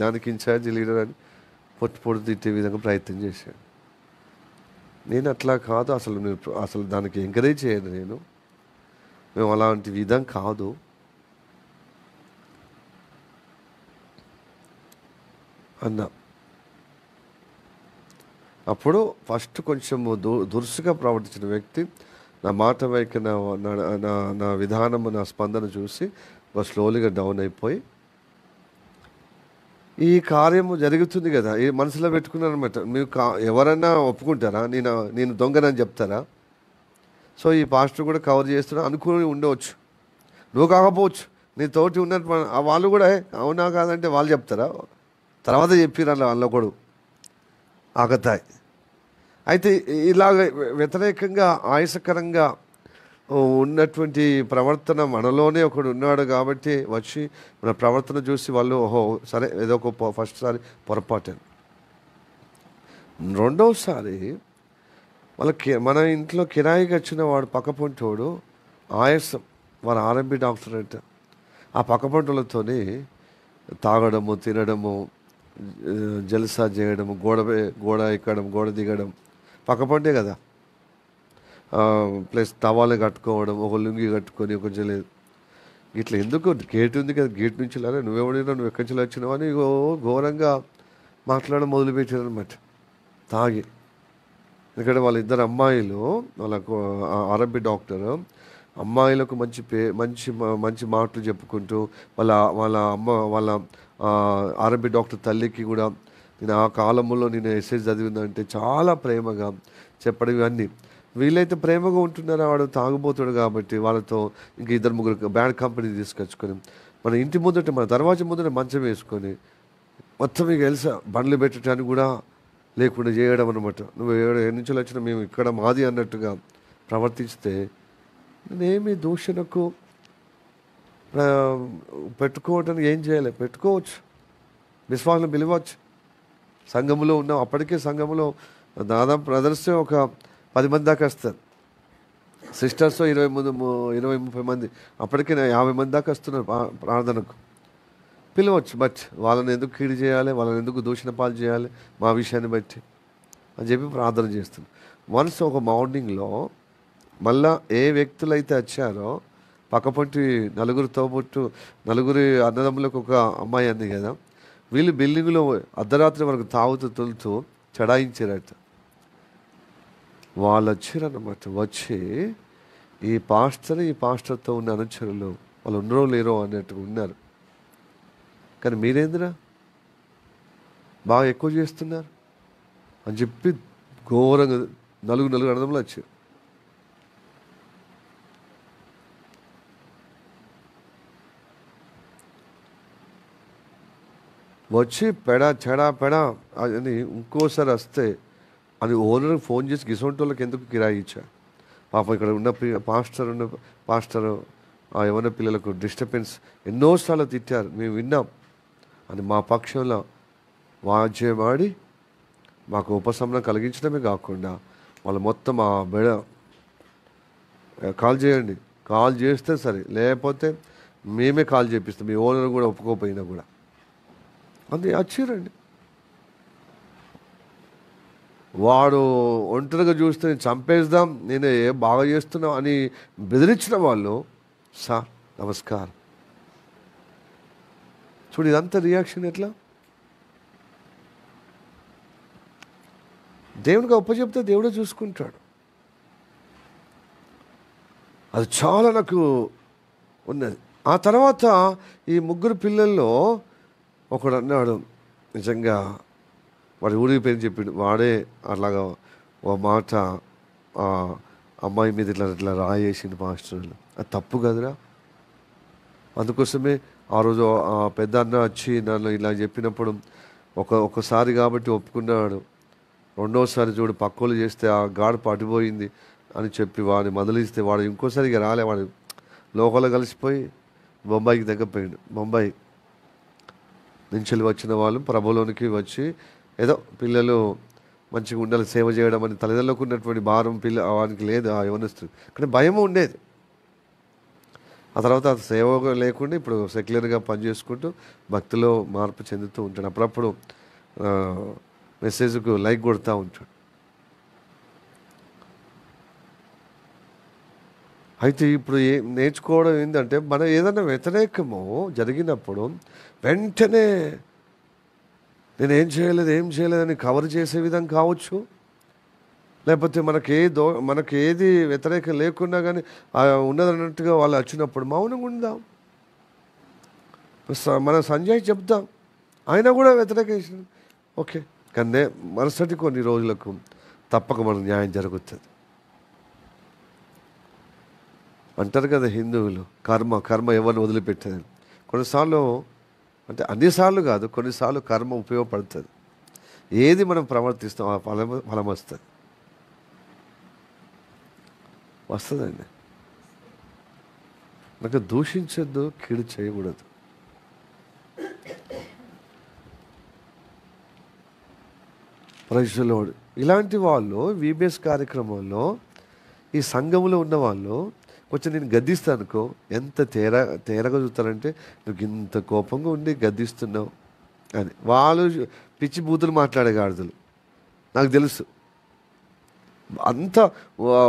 దానికి ఇన్ఛార్జ్ లీడర్ అని పొట్టు తిట్టే విధంగా ప్రయత్నం చేశాను. నేను అట్లా కాదు, అసలు దానికి ఎంకరేజ్ చేయను, మేము అలాంటి విధం కాదు అన్నా. అప్పుడు ఫస్ట్ కొంచెం దురుసుగా ప్రవర్తించిన వ్యక్తి నా మాట వైపు నా విధానము, నా స్పందన చూసి స్లోలీగా డౌన్ అయిపోయి, ఈ కార్యము జరుగుతుంది కదా, ఈ మనసులో పెట్టుకున్నారనమాట. మీరు ఎవరన్నా ఒప్పుకుంటారా నేను దొంగనని చెప్తారా? సో ఈ పాస్టర్ కూడా కవర్ చేస్తున్నా అనుకుని ఉండవచ్చు, నువ్వు కాకపోవచ్చు, నీ తోటి ఉన్నట్టు వాళ్ళు కూడా అవునా కాదంటే వాళ్ళు చెప్తారా? తర్వాత చెప్పిరల్ల వాళ్ళ కూడా ఆగతాయి. అయితే ఇలాగ వ్యతిరేకంగా ఆయాసకరంగా ఉన్నటువంటి ప్రవర్తన మనలోనే ఒకడు ఉన్నాడు కాబట్టి వచ్చి మన ప్రవర్తన చూసి వాళ్ళు ఓహో సరే ఏదో ఒక ఫస్ట్ సారి పొరపాటాను. రెండవసారి మన ఇంట్లో కిరాయికి వచ్చిన వాడు పక్కపొంటోడు ఆయాసం, వాడు ఆర్ఎంపీ డాక్టర్ అంటే, ఆ పక్కపొంటలతోని తాగడము, తినడము, జల్సా చేయడము, గోడ ఎక్కడం, గోడ దిగడం, పక్కపంటే కదా, ప్లస్ టవాలు కట్టుకోవడం, ఒక లుంగి కట్టుకొని కొంచెం లేదు ఇట్లా. ఎందుకు గేట్ ఉంది కదా, గేట్ నుంచి లాగా నువ్వెవడినా, నువ్వు ఎక్కడి నుంచి వచ్చినావు అని ఘోరంగా మాట్లాడడం మొదలుపెట్టారనమాట తాగి. ఎందుకంటే వాళ్ళ ఇద్దరు అమ్మాయిలు, వాళ్ళకు ఆర్ఎంపీ డాక్టర్, అమ్మాయిలకు మంచి మాటలు చెప్పుకుంటూ వాళ్ళ ఆర్ఎంపీ డాక్టర్ తల్లికి కూడా నేను ఆ కాలంలో నేను ఎస్ఏ చదివిందంటే చాలా ప్రేమగా చెప్పడం. ఇవన్నీ వీళ్ళైతే ప్రేమగా ఉంటున్నారు, వాడు తాగుబోతాడు కాబట్టి వాళ్ళతో ఇంక ఇద్దరు ముగ్గురు బ్యాడ్ కంపెనీ తీసుకొచ్చుకొని మన ఇంటి ముందట, మన దర్వాజా ముందట మంచం వేసుకొని మొత్తం మీకు తెలుసా బండ్లు పెట్టడానికి కూడా లేకుండా చేయడం అనమాట. నువ్వు ఎన్ని నుంచి వచ్చినా మేము ఇక్కడ మాది అన్నట్టుగా ప్రవర్తిస్తే నేనేమి దూషణకు పెట్టుకోవడానికి ఏం చేయాలి? పెట్టుకోవచ్చు, విశ్వాసం పిలవచ్చు. సంఘంలో ఉన్నాం, అప్పటికే సంఘంలో దాదాపు బ్రదర్స్ ఒక 10 మంది దాకా వస్తారు, సిస్టర్స్ 20-30 మంది, అప్పటికే 50 మంది దాకా వస్తున్నారు ప్రార్థనకు. పిలవచ్చు, బట్ వాళ్ళని ఎందుకు కీడు చేయాలి, వాళ్ళని ఎందుకు దూషణ పాలు చేయాలి మా విషయాన్ని బట్టి అని చెప్పి ప్రార్థన చేస్తున్నాం. వన్స్ ఒక మార్నింగ్లో మళ్ళా ఏ వ్యక్తులైతే వచ్చారో పక్కపొంటి నలుగురి అన్నదమ్ములకు ఒక అమ్మాయి అంది కదా, వీళ్ళు బిల్డింగ్లో అర్ధరాత్రి వరకు తాగుతూ తొలుతూ చడాయించారట. వాళ్ళు వచ్చారన్నమాట. వచ్చి ఈ పాస్టర్తో ఉన్న అనుచరులు వాళ్ళు ఉండరో లేరో అన్నట్టుగా ఉన్నారు. కానీ మీరేందిరా బాగా ఎక్కువ చేస్తున్నారు అని చెప్పి ఘోరంగా నలుగురు అన్నదమ్ములు వచ్చారు. వచ్చి పెడా అని ఇంకోసారి వస్తే అని ఓనర్కి ఫోన్ చేసి గిసొంటోళ్ళకి ఎందుకు కిరాయి ఇచ్చా, పాపం ఇక్కడ ఉన్న పాస్టర్ ఏమన్నా పిల్లలకు డిస్టర్బెన్స్ ఎన్నోసార్లు తిట్టారు, మేము విన్నాం అని మా పక్షంలో వాద్యమాడి మాకు ఉపశమనం కలిగించడమే కాకుండా వాళ్ళు మొత్తం ఆ బెడ కాల్ చేయండి, కాల్ చేస్తే సరే, లేకపోతే మేమే కాల్ చేపిస్తాం, మీ ఓనర్ కూడా ఒప్పుకోకపోయినా కూడా అది వచ్చారండి. వాడు ఒంటరిగా చూస్తే చంపేద్దాం, నేను బాగా చేస్తున్నా అని బెదిరించిన వాళ్ళు సార్ నమస్కారం. చూడు ఇదంతా రియాక్షన్ ఎట్లా. దేవునికి అప్పచెప్తే దేవుడే చూసుకుంటాడు. అది చాలా నాకు ఉన్నది. ఆ తర్వాత ఈ ముగ్గురు పిల్లల్లో ఒకడు అన్నాడు, నిజంగా వాడి ఊరికి పేరు చెప్పిండు, వాడే అట్లాగా ఓ మాట అమ్మాయి మీద ఇట్లా రాయేసింది పాస్టర్లు, అది తప్పు కదరా అందుకోసమే ఆ రోజు ఆ పెద్ద అన్న వచ్చి నన్ను ఇలా చెప్పినప్పుడు ఒకసారి కాబట్టి ఒప్పుకున్నాడు. రెండోసారి చూడు పక్కోళ్ళు చేస్తే ఆ గాడు పడిపోయింది అని చెప్పి వాడిని మొదలిస్తే వాడు ఇంకోసారి ఇక రాలే. వాడు లోకల్లో కలిసిపోయి బొంబాయికి తగ్గిపోయాడు. బొంబాయి నుంచి వచ్చిన వాళ్ళు ప్రభులోనికి వచ్చి ఏదో పిల్లలు మంచిగా ఉండాలి, సేవ చేయడం అని తల్లిదండ్రులకు ఉన్నటువంటి భారం వానికి లేదు. ఆ యవనస్తుడు కానీ భయం ఉండేది. ఆ తర్వాత సేవ లేకుండా ఇప్పుడు సెక్యులర్గా పనిచేసుకుంటూ భక్తిలో మార్పు చెందుతూ ఉంటాడు. అప్పుడప్పుడు మెసేజ్కు లైక్ కొడుతూ ఉంటాడు. అయితే ఇప్పుడు నేర్చుకోవడం ఏంటంటే, మనం ఏదైనా వ్యతిరేకము జరిగినప్పుడు వెంటనే నేను ఏం చేయలేదని కవర్ చేసే విధంగా కావచ్చు, లేకపోతే మనకి ఏది వ్యతిరేకం లేకున్నా కానీ ఉన్నదన్నట్టుగా వాళ్ళు వచ్చినప్పుడు మౌనంగా ఉందాం. మన సంజయ్ చెప్తాం, ఆయన కూడా వ్యతిరేకించిన ఓకే, కానీ మరుసటి కొన్ని రోజులకు తప్పక మన న్యాయం జరుగుతుంది అంటారు కదా హిందువులు. కర్మ ఎవరిని వదిలిపెట్టేది. కొన్నిసార్లు, అంటే అన్నిసార్లు కాదు, కొన్నిసార్లు కర్మ ఉపయోగపడుతుంది. ఏది మనం ప్రవర్తిస్తాం ఆ ఫలం వస్తుందండి. నాకు దూషించద్దు, కీడు చేయకూడదు. Praise the Lord. ఇలాంటి వాళ్ళు వీబీఎస్ కార్యక్రమంలో ఈ సంఘంలో ఉన్న వాళ్ళు కొంచెం నేను గద్దిస్తానుకో ఎంత తేరగా చూస్తారంటే, నువ్వు ఇంత కోపంగా ఉండి గద్దిస్తున్నావు అని. వాళ్ళు పిచ్చి బూతులు మాట్లాడే గాడిదలు నాకు తెలుసు. అంతా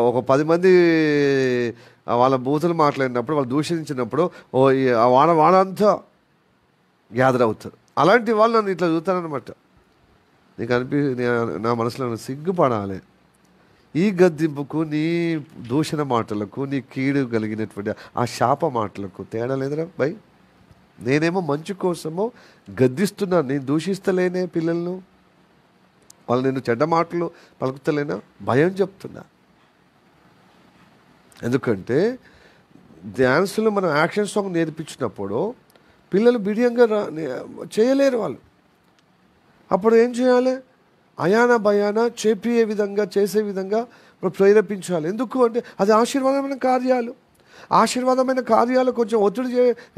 ఒక 10 మంది వాళ్ళ బూతులు మాట్లాడినప్పుడు, వాళ్ళు దూషించినప్పుడు వాడంతా గ్యాదర్ అవుతారు. అలాంటి వాళ్ళు నన్ను ఇట్లా చూస్తారనమాట. నా మనసులో సిగ్గుపడాలి. ఈ గద్దింపుకు, నీ దూషణ మాటలకు, నీ కీడు కలిగినటువంటి ఆ శాప మాటలకు తేడా లేదురా బై. నేనేమో మంచి కోసమో గద్దిస్తున్నాను, నేను దూషిస్తలేనే పిల్లలను, వాళ్ళు నేను చెడ్డ మాటలు పలుకుతలేనా, భయం చెప్తున్నా. ఎందుకంటే డ్యాన్స్లో మనం యాక్షన్ సాంగ్ నేర్పించినప్పుడు పిల్లలు బిడియంగా చేయలేరు. వాళ్ళు అప్పుడు ఏం చేయాలి? భయాన చేసే విధంగా ప్రేరేపించాలి. ఎందుకు అంటే అది ఆశీర్వాదమైన కార్యాలు కొంచెం ఒత్తిడి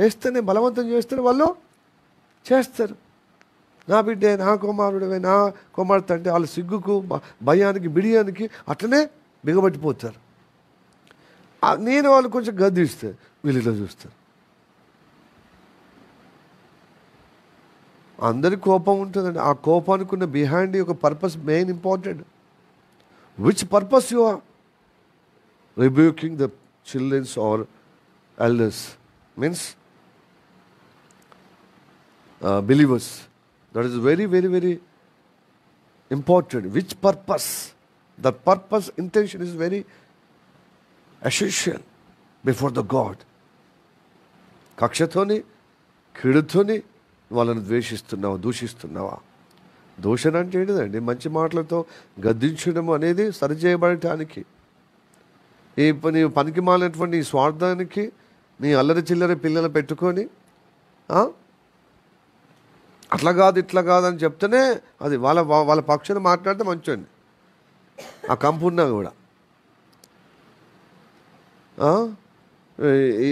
వేస్తేనే, బలవంతం చేస్తేనే వాళ్ళు చేస్తారు. నా బిడ్డే, నా కుమారుడివే, నా కుమార్తె అంటే వాళ్ళు సిగ్గుకు, భయానికి, బిడియానికి అట్లనే బిగబట్టిపోతారు. నేను వాళ్ళు కొంచెం గద్దిస్తే వీళ్ళు ఇట్లా చూస్తారు. అందరికి కోపం ఉంటుందండి. ఆ కోపానికి ఉన్న బిహైండ్ ఒక purpose main important. Which purpose you are rebuking the childrens or elders means believers. That is very very very important. Which purpose, that purpose intention is very essential before the God. కక్షతోని, కీడుతోని వాళ్ళని దూషిస్తున్నావా? దూషణ అంటే ఏంటిదండి? మంచి మాటలతో గద్దించడం అనేది సరిచేయబడటానికి. నీ పనికి మాలినటువంటి స్వార్థానికి నీ అల్లరి చిల్లరి పిల్లలు పెట్టుకొని అట్లా కాదు ఇట్లా కాదని చెప్తేనే అది వాళ్ళ పక్షాన మాట్లాడితే మంచోండి. ఆ కంపు ఉన్నా కూడా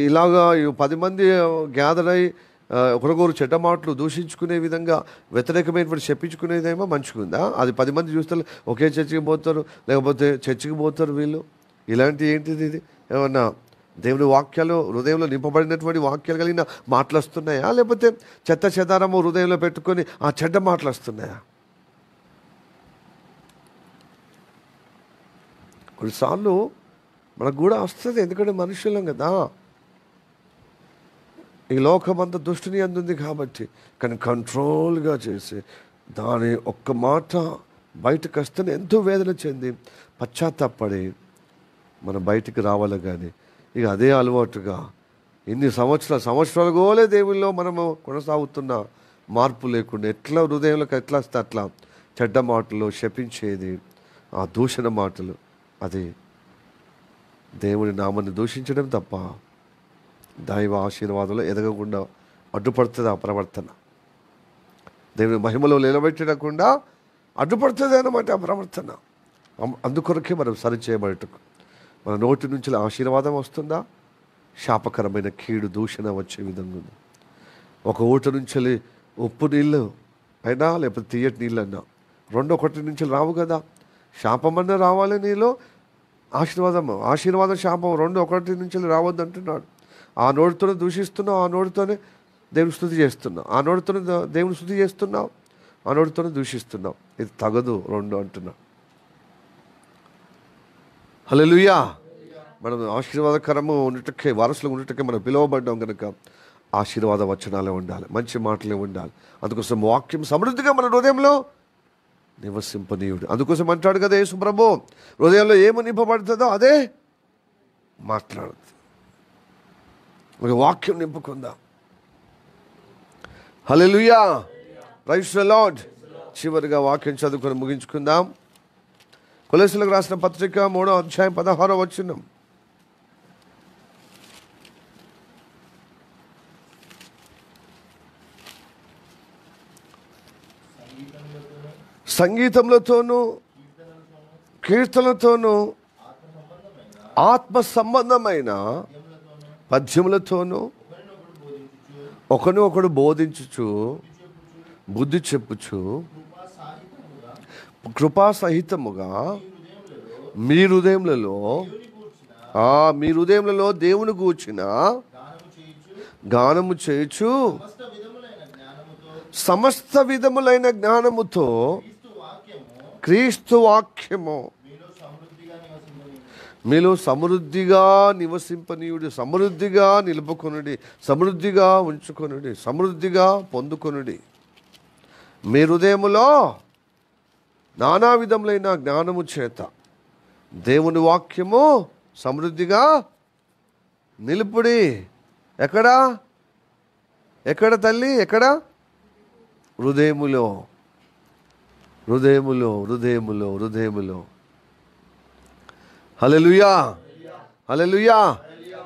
ఇలాగా 10 మంది గ్యాదర్ అయ్యి ఒకరికొకరు చెడ్డ మాటలు దూషించుకునే విధంగా వ్యతిరేకమైనటువంటి చెప్పించుకునేదేమో మంచిగుందా? అది 10 మంది చూస్తారు, ఒకే చర్చికి పోతారు, లేకపోతే చర్చికి పోతారు వీళ్ళు. ఇలాంటి ఏంటిది? ఇది ఏమన్నా దేవుని వాక్యాలు, హృదయంలో నింపబడినటువంటి వాక్యాలు కలిగిన మాటలు వస్తున్నాయా, లేకపోతే చెత్త చెదారము హృదయంలో పెట్టుకొని ఆ చెడ్డ మాటలు వస్తున్నాయా? కొన్నిసార్లు మనకు కూడా వస్తుంది, ఎందుకంటే మనుషులం కదా. ఈ లోకమంతా దుష్టుని అందుంది కాబట్టి. కానీ కంట్రోల్గా చేసి దాని ఒక్క మాట బయటకు వస్తేనే ఎంతో వేదన చెంది పశ్చాత్తాపడి మనం బయటికి రావాలి. కానీ ఇక అదే అలవాటుగా ఇన్ని సంవత్సరాలు గోలే దేవుల్లో మనము కొనసాగుతున్న మార్పు లేకుండా ఎట్లా హృదయంలోకి ఎట్లా వస్తే అట్లా చెడ్డ మాటలు, శపించేది, ఆ దూషణ మాటలు, అది దేవుని నామాన్ని దూషించడం తప్ప దైవ ఆశీర్వాదంలో ఎదగకుండా అడ్డుపడుతుంది ఆ ప్రవర్తన. దేవుని మహిమలో నిలబెట్టకుండా అడ్డుపడుతుంది అన్నమాట ఆ ప్రవర్తన. అందుకొరకే మనం సరిచేయబడటకు మన నోటి నుంచి ఆశీర్వాదం వస్తుందా, శాపకరమైన కీడు దూషణ వచ్చే విధంగా ఉంది. ఒక ఊట నుంచి ఉప్పు నీళ్ళు అయినా లేకపోతే తీయటి నీళ్ళు అన్నా ఒకటి నుంచి రావు కదా. శాపమన్నా రావాలి నీలో, ఆశీర్వాదం శాపం ఒకటి నుంచి రావద్దు అంటున్నాడు. ఆ నోటితోనే దూషిస్తున్నావు, ఆ నోటితోనే దేవుని స్తుతి చేస్తున్నావు, ఆ నోటితోనే దేవుని స్తుతి చేస్తున్నావు, ఆ నోటితోనే దూషిస్తున్నావు. ఇది తగదు అంటున్నా. హల్లెలూయా. మనం ఆశీర్వాదకరము ఉండటకే, వారసులు ఉండటకే మనం పిలువబడ్డాం కనుక ఆశీర్వాద వచనాలే ఉండాలి, మంచి మాటలే ఉండాలి. అందుకోసం వాక్యం సమృద్ధిగా మన హృదయంలో నివసింపనీయుడు. అందుకోసం అంటాడు కదా యేసు ప్రభు, హృదయంలో ఏమి నింపబడుతుందో అదే మాట్లాడుతుంది. ఒక వాక్యం నింపుకుందాం. హల్లెలూయా, ప్రైజ్ ది లార్డ్. చివరిగా వాక్యం చదువుకొని ముగించుకుందాం. కొలొస్సీయులకు రాసిన పత్రిక 3వ అధ్యాయం 16వ వచనం. సంగీతములతోనూ కీర్తనలతోనూ ఆత్మ సంబంధమైన పద్యములతోనూ ఒకడు బోధించుచు బుద్ధి చెప్పుచు కృపాసహితముగా మీ హృదయములలో దేవుని గూర్చిన గానము చేయుచు సమస్త విధములైన జ్ఞానముతో క్రీస్తు వాక్యము మీలో సమృద్ధిగా నివసింపనీయుడు. సమృద్ధిగా నిలుపుకొనుడి, సమృద్ధిగా ఉంచుకొనుడి, సమృద్ధిగా పొందుకొనుడి. మీ హృదయములో నానా విధములైన జ్ఞానము చేత దేవుని వాక్యము సమృద్ధిగా నిలుపుడి. ఎక్కడ తల్లి? ఎక్కడ? హృదయములో. హల్లెలూయా, హల్లెలూయా.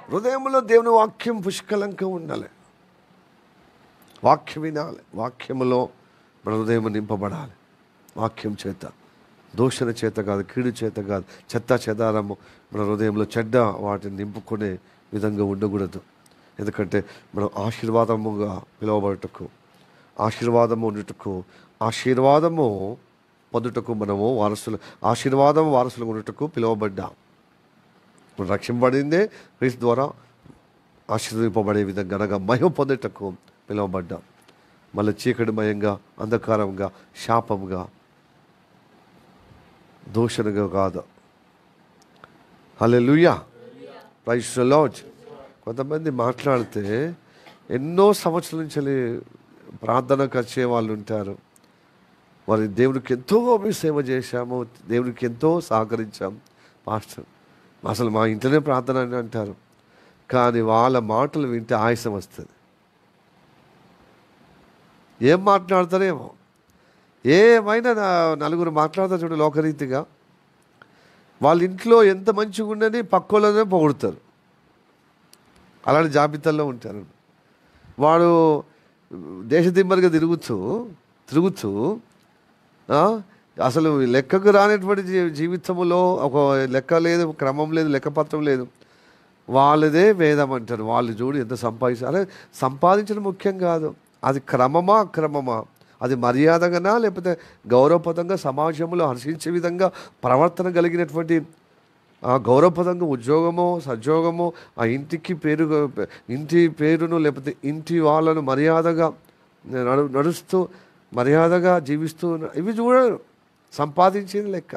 హృదయములో దేవుని వాక్యం పుష్కలంగా ఉండాలి. వాక్యం వినాలి, వాక్యములో మన హృదయం నింపబడాలి. వాక్యం చేత, దూషణ చేత కాదు, కీడు చేత కాదు, చెత్త చెదారము మన హృదయంలో చెడ్డ వాటిని నింపుకునే విధంగా ఉండకూడదు. ఎందుకంటే మనం ఆశీర్వాదముగా పిలువబడటకు, ఆశీర్వాదము ఉండటకు, ఆశీర్వాదము పొందుటకు మనము వారసులు ఉండటకు పిలువబడ్డాం. మనం రక్షింపబడిందే క్రీస్తు ద్వారా ఆశీర్వదింపబడే విధంగా, అనగా మహిమ పొందుటకు పిలువబడ్డాం. మళ్ళీ చీకటిమయంగా, అంధకారంగా, శాపంగా, దూషణగా కాదు. హల్లెలూయా, ప్రైజ్ ది లార్డ్. కొంతమంది మాట్లాడితే ఎన్నో సంవత్సరాల నుంచి ప్రార్థనకు వచ్చే వాళ్ళు ఉంటారు. వారి దేవునికి ఎంతో సేవ చేశాము, దేవునికి ఎంతో సహకరించాం పాస్టర్, అసలు మా ఇంట్లోనే ప్రార్థన అని అంటారు. కానీ వాళ్ళ మాటలు వింటే ఆయాసం వస్తుంది. ఏం మాట్లాడతారేమో, ఏమైనా నలుగురు మాట్లాడతారు చూడు లోకరీతిగా. వాళ్ళ ఇంట్లో ఎంత మంచిగా ఉండని పక్కోళ్ళనే పొగుడుతారు. అలాంటి జాబితాల్లో ఉంటారు. వాడు దేశదిమ్మరిగా తిరుగుతూ అసలు లెక్కకు రానటువంటి జీవితంలో ఒక లెక్క లేదు, క్రమం లేదు, లెక్కపత్రం లేదు. వాళ్ళదే వేదం అంటారు. వాళ్ళు చూడు ఎంత సంపాదించారు. సంపాదించడం ముఖ్యం కాదు, అది క్రమమా అక్రమమా, అది మర్యాదగానా లేకపోతే గౌరవపదంగా సమాజంలో హర్షించే విధంగా ప్రవర్తన కలిగినటువంటి గౌరవపదంగా ఉద్యోగమో సద్యోగమో, ఆ ఇంటి పేరును లేకపోతే ఇంటి వాళ్ళను మర్యాదగా నడుస్తూ మర్యాదగా జీవిస్తూ, ఇవి చూడరు. సంపాదించింది లెక్క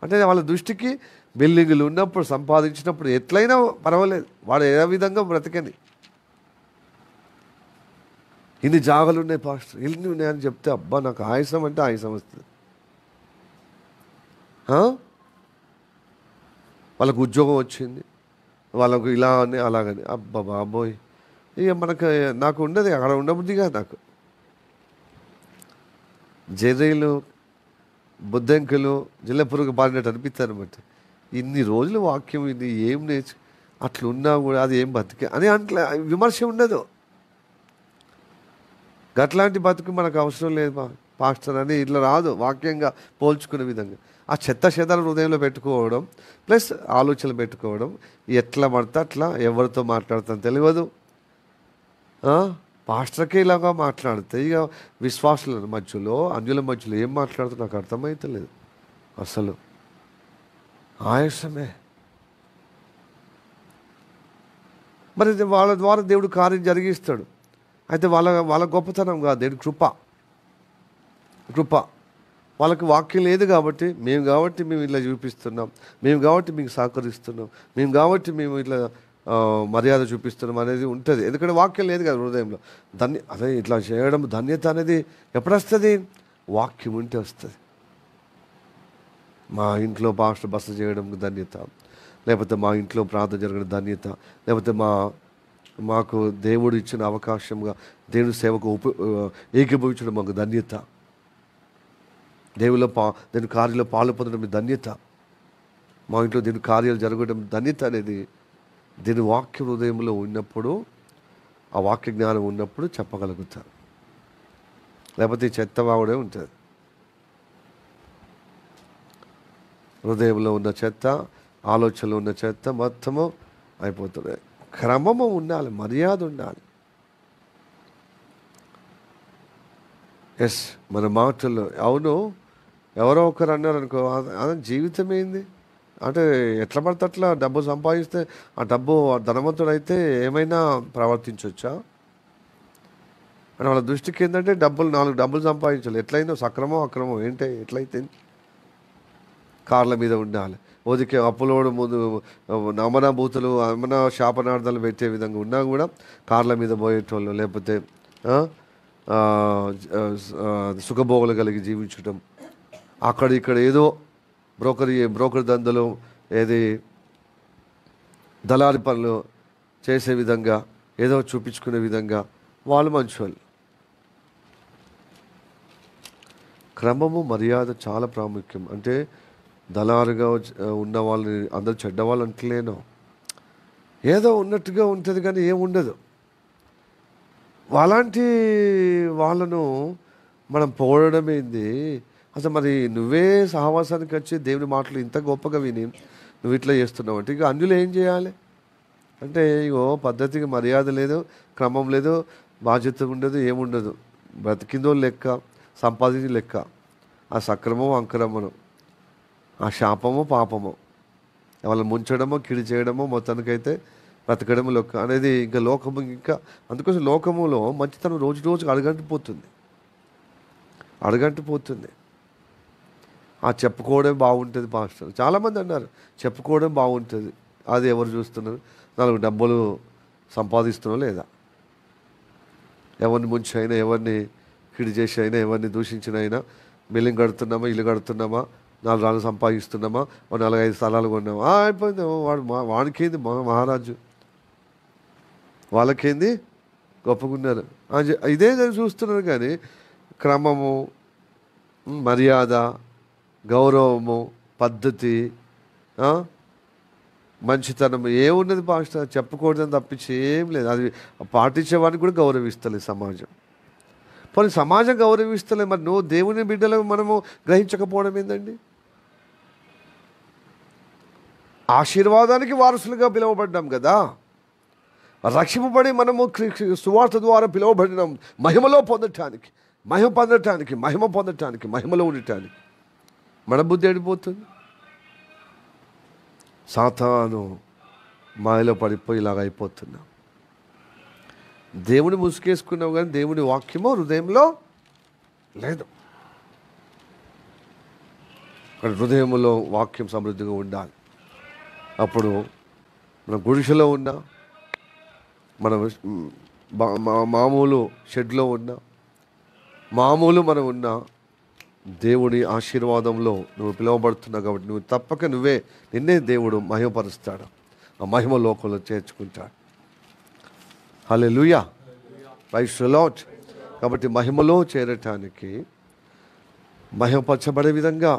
అంటే వాళ్ళ దృష్టికి బిల్డింగులు ఉన్నప్పుడు, సంపాదించినప్పుడు ఎట్లయినా పర్వాలేదు, వాడు ఏ విధంగా బ్రతకని. ఇన్ని జాగాలు ఉన్నాయి పాస్టర్, ఇల్లు ఉన్నాయని చెప్తే అబ్బా నాకు ఆయాసం అంటే ఆయాసం వస్తుంది. వాళ్ళకు ఉద్యోగం వచ్చింది, వాళ్ళకు ఇలా అని అలాగని, అబ్బా బాబోయ్, ఇక నాకు ఉండదు, అక్కడ ఉండబుద్దిగా. నాకు జర్రీలు బుద్ధంకులు జిల్లె పురుగు బారినట్టు అనిపిస్తారు అనమాట. ఇన్ని రోజులు వాక్యం ఇది ఏం అట్లున్నా కూడా అది ఏం బతికే అని అట్లా విమర్శ ఉండదు. గట్లాంటి బతుకు మనకు అవసరం లేదు పాస్టర్ అని ఇట్లా రాదు వాక్యంగా పోల్చుకునే విధంగా. ఆ చెత్త చెదాలు హృదయంలో పెట్టుకోవడం ప్లస్ ఆలోచనలు పెట్టుకోవడం, ఎట్లా పడితే అట్లా ఎవరితో మాట్లాడతాను తెలియదు. పాస్టర్కే ఇలాగా మాట్లాడితే ఇక విశ్వాసుల మధ్యలో అన్యుల మధ్యలో ఏం మాట్లాడుతూ నాకు అర్థమవుతలేదు అసలు. ఆయాసమే. మరి వాళ్ళ ద్వారా దేవుడు కార్యం జరిగిస్తాడు. అయితే వాళ్ళ గొప్పతనం కాదు, దేవుడి కృప. వాళ్ళకి వాక్యం లేదు కాబట్టి మేము ఇట్లా చూపిస్తున్నాం, మేము కాబట్టి మీకు సహకరిస్తున్నాం, మేము కాబట్టి మేము ఇట్లా మర్యాద చూపిస్తున్నాం అనేది ఉంటుంది. ఎందుకంటే వాక్యం లేదు కదా హృదయంలో. అదే ఇట్లా చేయడం ధన్యత అనేది ఎప్పుడు వస్తుంది? వాక్యం ఉంటే వస్తుంది. మా ఇంట్లో పాస్టర్ బస చేయడం ధన్యత, లేకపోతే మా ఇంట్లో ప్రార్థన జరగడం ధన్యత, లేకపోతే మాకు దేవుడు ఇచ్చిన అవకాశంగా దేవుని సేవకు ఏకీభవించడం మాకు ధన్యత, దేవుని కార్యంలో పాలు పొందడం ధన్యత, మా ఇంట్లో దేవుని కార్యాలు జరగడం ధన్యత అనేది దీని వాక్య హృదయంలో ఉన్నప్పుడు, ఆ వాక్య జ్ఞానం ఉన్నప్పుడు చెప్పగలుగుతారు. లేకపోతే చెత్తవాడే ఉంటుంది. హృదయంలో ఉన్న చెత్త, ఆలోచనలో ఉన్న చెత్త మొత్తము అయిపోతున్నాయి. క్రమము ఉండాలి, మర్యాద ఉండాలి. ఎస్, మన మాటల్లో అవును. ఎవరో ఒకరు అన్నారు అనుకో, జీవితం ఏంది అంటే ఎట్లా పడితే అట్లా డబ్బు సంపాదిస్తే ఆ డబ్బు ధనవంతుడైతే ఏమైనా ప్రవర్తించవచ్చా అని వాళ్ళ దృష్టికి ఏంటంటే 4 డబ్బులు సంపాదించాలి. ఎట్లయిందో సక్రమం అక్రమం ఏంటి ఎట్లయితే కార్ల మీద ఉండాలి. ఓదికే అప్పులోడు ముందు నమన బూతులు అమన శాపనార్థాలు పెట్టే విధంగా ఉన్నా కూడా కార్ల మీద పోయేటోళ్ళు, లేకపోతే సుఖభోగులు కలిగి జీవించటం, అక్కడ ఇక్కడ ఏదో బ్రోకర్ దందలు ఏది దళారి పనులు చేసే విధంగా ఏదో చూపించుకునే విధంగా వాళ్ళు మంచివాళ్ళు. క్రమము మర్యాద చాలా ప్రాముఖ్యం. అంటే దళారుగా ఉన్న వాళ్ళని అందరూ చెడ్డవాళ్ళు అంటలేను, ఏదో ఉన్నట్టుగా ఉంటుంది కానీ ఏముండదు. అలాంటి వాళ్ళను మనం పొగడడం ఏంది అసలు? మరి నువ్వే సహవాసానికి వచ్చి దేవుని మాటలు ఇంత గొప్పగా విని నువ్వు ఇట్లా చేస్తున్నావు అంటే ఇక అన్యులు ఏం చేయాలి అంటే, ఇగో పద్ధతికి మర్యాద లేదు, క్రమం లేదు, బాధ్యత ఉండదు, ఏముండదు. బ్రతికిందో లెక్క, సంపాదించి లెక్క. ఆ సక్రమం అంకరమను, ఆ శాపమో పాపమో, వాళ్ళని ముంచడమో కిడి చేయడమో మొత్తానికైతే బ్రతకడము లెక్క అనేది ఇంకా లోకము. ఇంకా అందుకోసం లోకములో మంచితనం రోజు రోజుకు అడగంటిపోతుంది. ఆ చెప్పుకోవడం బాగుంటుంది పాస్టర్. చాలామంది అన్నారు చెప్పుకోవడం బాగుంటుంది. అది ఎవరు చూస్తున్నారు? 4 డబ్బులు సంపాదిస్తున్నావు లేదా, ఎవరిని ముంచి అయినా, ఎవరిని కిడి చేసి అయినా, ఎవరిని దూషించినైనా, బిల్డింగ్ కడుతున్నామా, ఇల్లు కడుతున్నామా, 4 రాళ్ళు సంపాదిస్తున్నామా, 4-5 స్థలాలు కొన్నామా, అయిపోయింది. వాడికేంది మహారాజు, వాళ్ళకేంది గొప్పగున్నారు, ఇదే చూస్తున్నారు. కానీ క్రమము, మర్యాద, గౌరవము, పద్ధతి, మంచితనం ఏమున్నది పాస్టర్? చెప్పకూడదని తప్పించి ఏం లేదు. అది పాటించేవాడిని కూడా గౌరవిస్తలేదు సమాజం. పోనీ సమాజం గౌరవిస్తలేదు, మరి నువ్వు దేవుని బిడ్డలు మనము గ్రహించకపోవడం ఏందండి? ఆశీర్వాదానికి వారసులుగా పిలువబడ్డాం కదా, రక్షింపబడి మనము సువార్త ద్వారా పిలువబడినాం మహిమలో పొందటానికి, మహిమ పొందటానికి, మహిమలో ఉండటానికి. మన బుద్ధి ఎడిపోతుంది. సాతాను మాయలో పడిపోయి ఇలాగ అయిపోతున్నాం. దేవుని ముసుకేసుకున్నావు కానీ దేవుని వాక్యమో హృదయంలో లేదు. అక్కడ హృదయంలో వాక్యం సమృద్ధిగా ఉండాలి. అప్పుడు మన గుడిసెలో ఉన్నా, మన మామూలు షెడ్లో ఉన్నా, మామూలు మనం ఉన్నా, దేవుడి ఆశీర్వాదంలో నువ్వు పిలువబడుతున్నావు కాబట్టి నువ్వు తప్పక నిన్నే దేవుడు మహిమపరుస్తాడు, ఆ మహిమ లోకంలో చేర్చుకుంటాడు. హల్లెలూయా, ప్రైజ్ ది లార్డ్. కాబట్టి మహిమలో చేరటానికి, మహిమపరచబడే విధంగా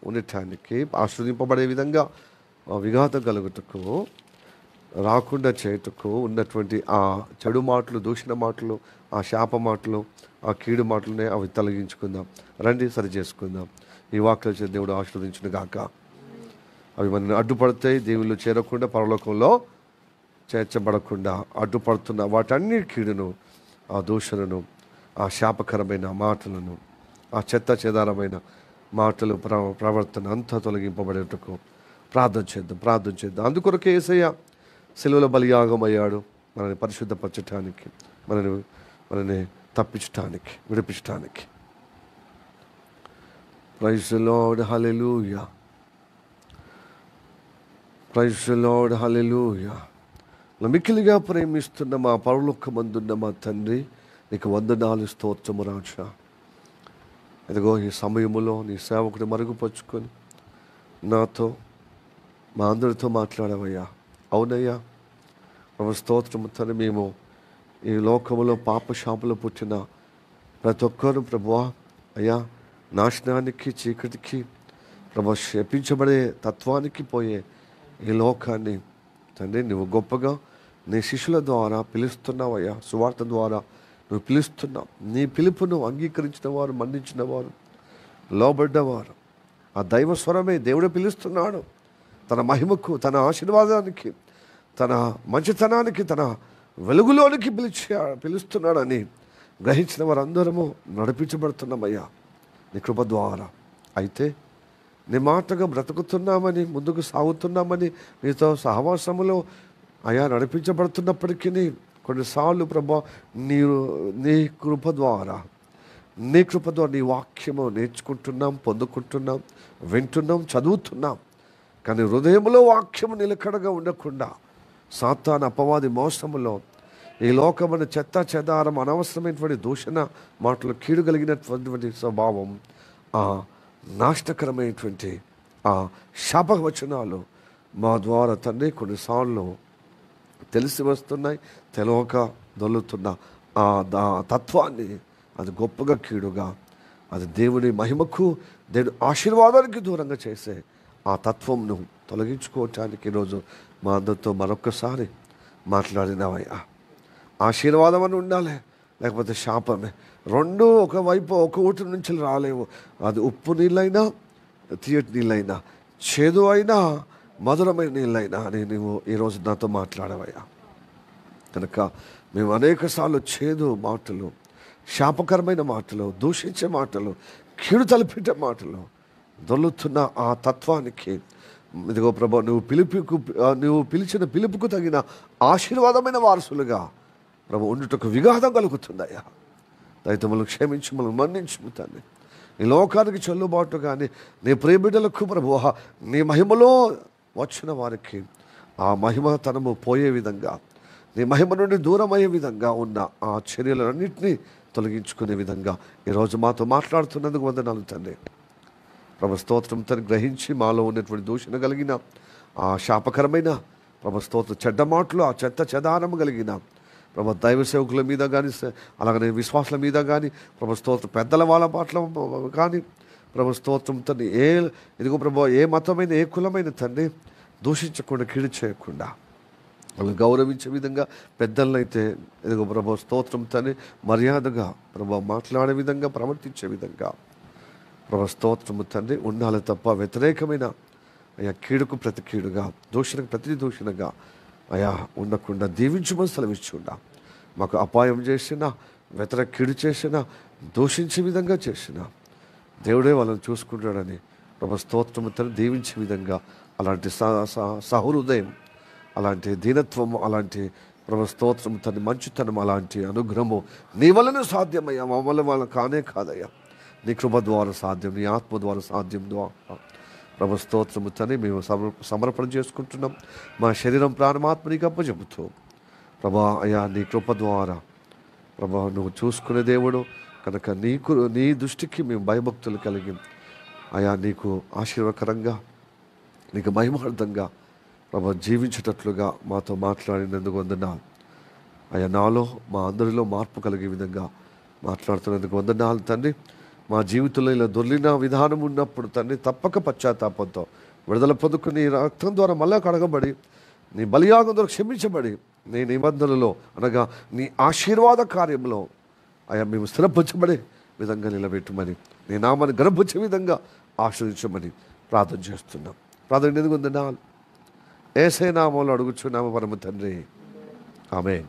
ఉండటానికి, ఆశ్రదింపబడే విధంగా విఘాతం కలుగుటకు రాకుండా చేయుటకు ఉన్నటువంటి ఆ చెడు మాటలు, దూషణ మాటలు, ఆ శాప మాటలు, ఆ కీడు మాటలనే అవి తొలగించుకుందాం. రండి, సరి చేసుకుందాం. ఈ వాక్యాలు చేసి దేవుడు ఆశీర్వదించును గాక. అవి మనల్ని అడ్డుపడతాయి, దేవుళ్ళు చేరకుండా, పరలోకంలో చేర్చబడకుండా అడ్డుపడుతున్న వాటన్ని కీడును, ఆ దూషణను, ఆ శాపకరమైన మాటలను, ఆ చెత్త చెదారమైన మాటలు, ప్రవర్తన అంతా తొలగింపబడేటకు ప్రార్థన చేద్దాం. అందుకొరకే యేసయ్య సిలువలో బలియాగం అయ్యాడు, మనల్ని పరిశుద్ధపరచటానికి, మనల్ని తప్పించటానికి, విడిపించటానికి. Praise the lord, hallelujah. Praise the lord, hallelujah. మిక్కిలిగా ప్రేమిస్తున్న మా పరలోకమందున్న మా తండ్రి, నీకు వందనాలు, స్తోత్రము రాజా. ఇదిగో ఈ సమయములో నీ సేవకుని మరుగుపరుచుకొని నాతో, మా అందరితో మాట్లాడవయ్యా. అవునయ్యా ప్రభు, స్తోత్రము తండ్రి. మేము ఈ లోకములో పాపశాపలో పుట్టిన ప్రతి ఒక్కరు ప్రభువా అయ్యా, నాశనానికి, చీకటికి ప్రభు, శపించబడే తత్వానికి పోయే ఈ లోకాన్ని తండ్రి నువ్వు గొప్పగా నీ శిష్యుల ద్వారా పిలుస్తున్నావయ్యా. సువార్త ద్వారా నువ్వు పిలుస్తున్నావు. నీ పిలుపును అంగీకరించిన వారు, మన్నించిన వారు, లోబడ్డవారు, ఆ దైవ స్వరమే దేవుడు పిలుస్తున్నాడు. తన మహిమకు, తన ఆశీర్వాదానికి, తన మంచితనానికి, తన వెలుగులోనికి పిలుస్తున్నాడని గ్రహించిన వారందరము నడిపించబడుతున్నామయ్యా నీ కృప ద్వారా. అయితే నీ మాటగా బ్రతుకుతున్నామని, ముందుకు సాగుతున్నామని, నీతో సహవాసములో అయా నడిపించబడుతున్నప్పటికీ కొన్నిసార్లు ప్రభా నీ కృప ద్వారా నీ వాక్యము నేర్చుకుంటున్నాం, పొందుకుంటున్నాం, వింటున్నాం, చదువుతున్నాం. కానీ హృదయంలో వాక్యము నిలకడగా ఉండకుండా సాతాను అపవాది మోసములో ఈ లోకమైన చెత్త చెదారం, అనవసరమైనటువంటి దూషణ మాటలు, కీడు కలిగినటువంటి స్వభావం, ఆ నాశనకరమైనటువంటి ఆ శాపవచనాలు మా ద్వారా తండ్రి కొన్నిసార్లు తెలిసి వస్తున్నాయి. తెలవక దొల్లుతున్న ఆ తత్వాన్ని, అది గొప్పగా కీడుగా, అది దేవుని మహిమకు, దేవుని ఆశీర్వాదానికి దూరంగా చేసే ఆ తత్వంను తొలగించుకోవటానికి ఈరోజు మా అందరితో మరొక్కసారి మాట్లాడినావయ్యా. ఆశీర్వాదం అని ఉండాలి, లేకపోతే శాపమే. రెండు ఒకవైపు ఒక ఊటి నుంచి రాలేవు. అది ఉప్పు నీళ్ళైనా, తీయటి నీళ్ళైనా, చేదు అయినా, మధురమైన నీళ్ళైనా అని నువ్వు ఈరోజు నాతో మాట్లాడవయ్యా. కనుక మేము అనేకసార్లు చేదు మాటలు, శాపకరమైన మాటలు, దూషించే మాటలు, కీడు తలపెట్టే మాటలు, దొల్లుతున్న ఆ తత్వానికి ఇదిగో ప్రభా, నువ్వు పిలిచిన పిలుపుకు తగిన ఆశీర్వాదమైన వారసులుగా ప్రభు ఉండుటకు విఘాతం కలుగుతుందయ్యా. దయతో మనల్ని క్షమించి, మనల్ని మన్నించు తండ్రి. ఈ లోకానికి చెల్లుబాటు కానీ నీ ప్రియబిడ్డలకు ప్రభు, నీ మహిమలో వచ్చిన వారికి ఆ మహిమతనము పోయే విధంగా, నీ మహిమ నుండి దూరం అయ్యే విధంగా ఉన్న ఆ చర్యలన్నింటినీ తొలగించుకునే విధంగా ఈరోజు మాతో మాట్లాడుతున్నందుకు వందనాలు తండ్రి. ప్రభు స్తోత్రం తను గ్రహించి మాలో ఉన్నటువంటి దూషణ కలిగిన ఆ శాపకరమైన ప్రభు స్తోత్రం చెడ్డ మాటలు, ఆ చెత్త చెదారము కలిగిన ప్రభు దైవ సేవకుల మీద కానీ, అలాగనే విశ్వాసుల మీద కానీ, ప్రభు స్తోత్రం పెద్దల వాళ్ళ మాటల కానీ, ప్రభు స్తోత్రం తండ్రి ఇదిగో ప్రభు ఏ మతమైన, ఏ కులమైన తండ్రి దూషించకుండా, కీడు చేయకుండా, వాళ్ళు గౌరవించే విధంగా పెద్దలనైతే ఇదిగో ప్రభు స్తోత్రం తండ్రి మర్యాదగా ప్రభు మాట్లాడే విధంగా, ప్రవర్తించే విధంగా ప్రభు స్తోత్రము తండ్రి ఉండాలి తప్ప వ్యతిరేకమైన అయ్యా కీడుకు ప్రతి కీడుగా, దూషణకు ప్రతి దూషణగా అయా ఉండకుండా దీవించమని సెలవిచ్చుండా. మాకు అపాయం చేసిన, వ్యతిరేక కీడు చేసిన, దూషించే విధంగా చేసిన దేవుడే వాళ్ళని చూసుకుంటాడని ప్రభు స్తోత్రము తండ్రి దీవించే విధంగా అలాంటి సహృదయం, అలాంటి దీనత్వం, అలాంటి ప్రభు స్తోత్రము తండ్రి మంచితనం, అలాంటి అనుగ్రహము నీ వలన సాధ్యమయ్యా. మా వల్ల వాళ్ళ కానే కాదయ్యా, నీ కృప ద్వారా సాధ్యం, నీ ఆత్మ ద్వారా సాధ్యం. ద్వారా ప్రభు స్తోత్రము తండ్రి మేము సమర్పణ చేసుకుంటున్నాం. మా శరీరం, ప్రాణమాత్మ నీకు అప్పచెబుతూ ప్రభా అయ్యా నీ కృప ద్వారా ప్రభా నువ్వు చూసుకునే దేవుడు కనుక నీ దృష్టికి మేము భయభక్తులు కలిగి అయా నీకు ఆశీర్వకరంగా, నీకు మహిమార్థంగా ప్రభా జీవించేటట్లుగా మాతో మాట్లాడినందుకు వందనాలు అయ్యా. నాలో మా అందరిలో మార్పు కలిగే విధంగా మాట్లాడుతున్నందుకు వందనాలు తండ్రి. మా జీవితంలో ఇలా దొర్లిన విధానం ఉన్నప్పుడు తండ్రి తప్పక పశ్చాత్తాపంతో విడుదల పొందుకుని రక్తం ద్వారా మళ్ళా కడగబడి నీ బలియాగం ద్వారా క్షమించబడి నీ నిబంధనలో అనగా నీ ఆశీర్వాద కార్యంలో అయా మేము స్థిరపరచబడే విధంగా నిలబెట్టమని నీ నామాన్ని గర్భించే విధంగా ఆశ్రయించమని ప్రార్థన చేస్తున్నాం. ప్రార్థన ఎందుకు యేసయ్య నామములో అడుగుచున్నాము పరమ తండ్రి, ఆమేన్.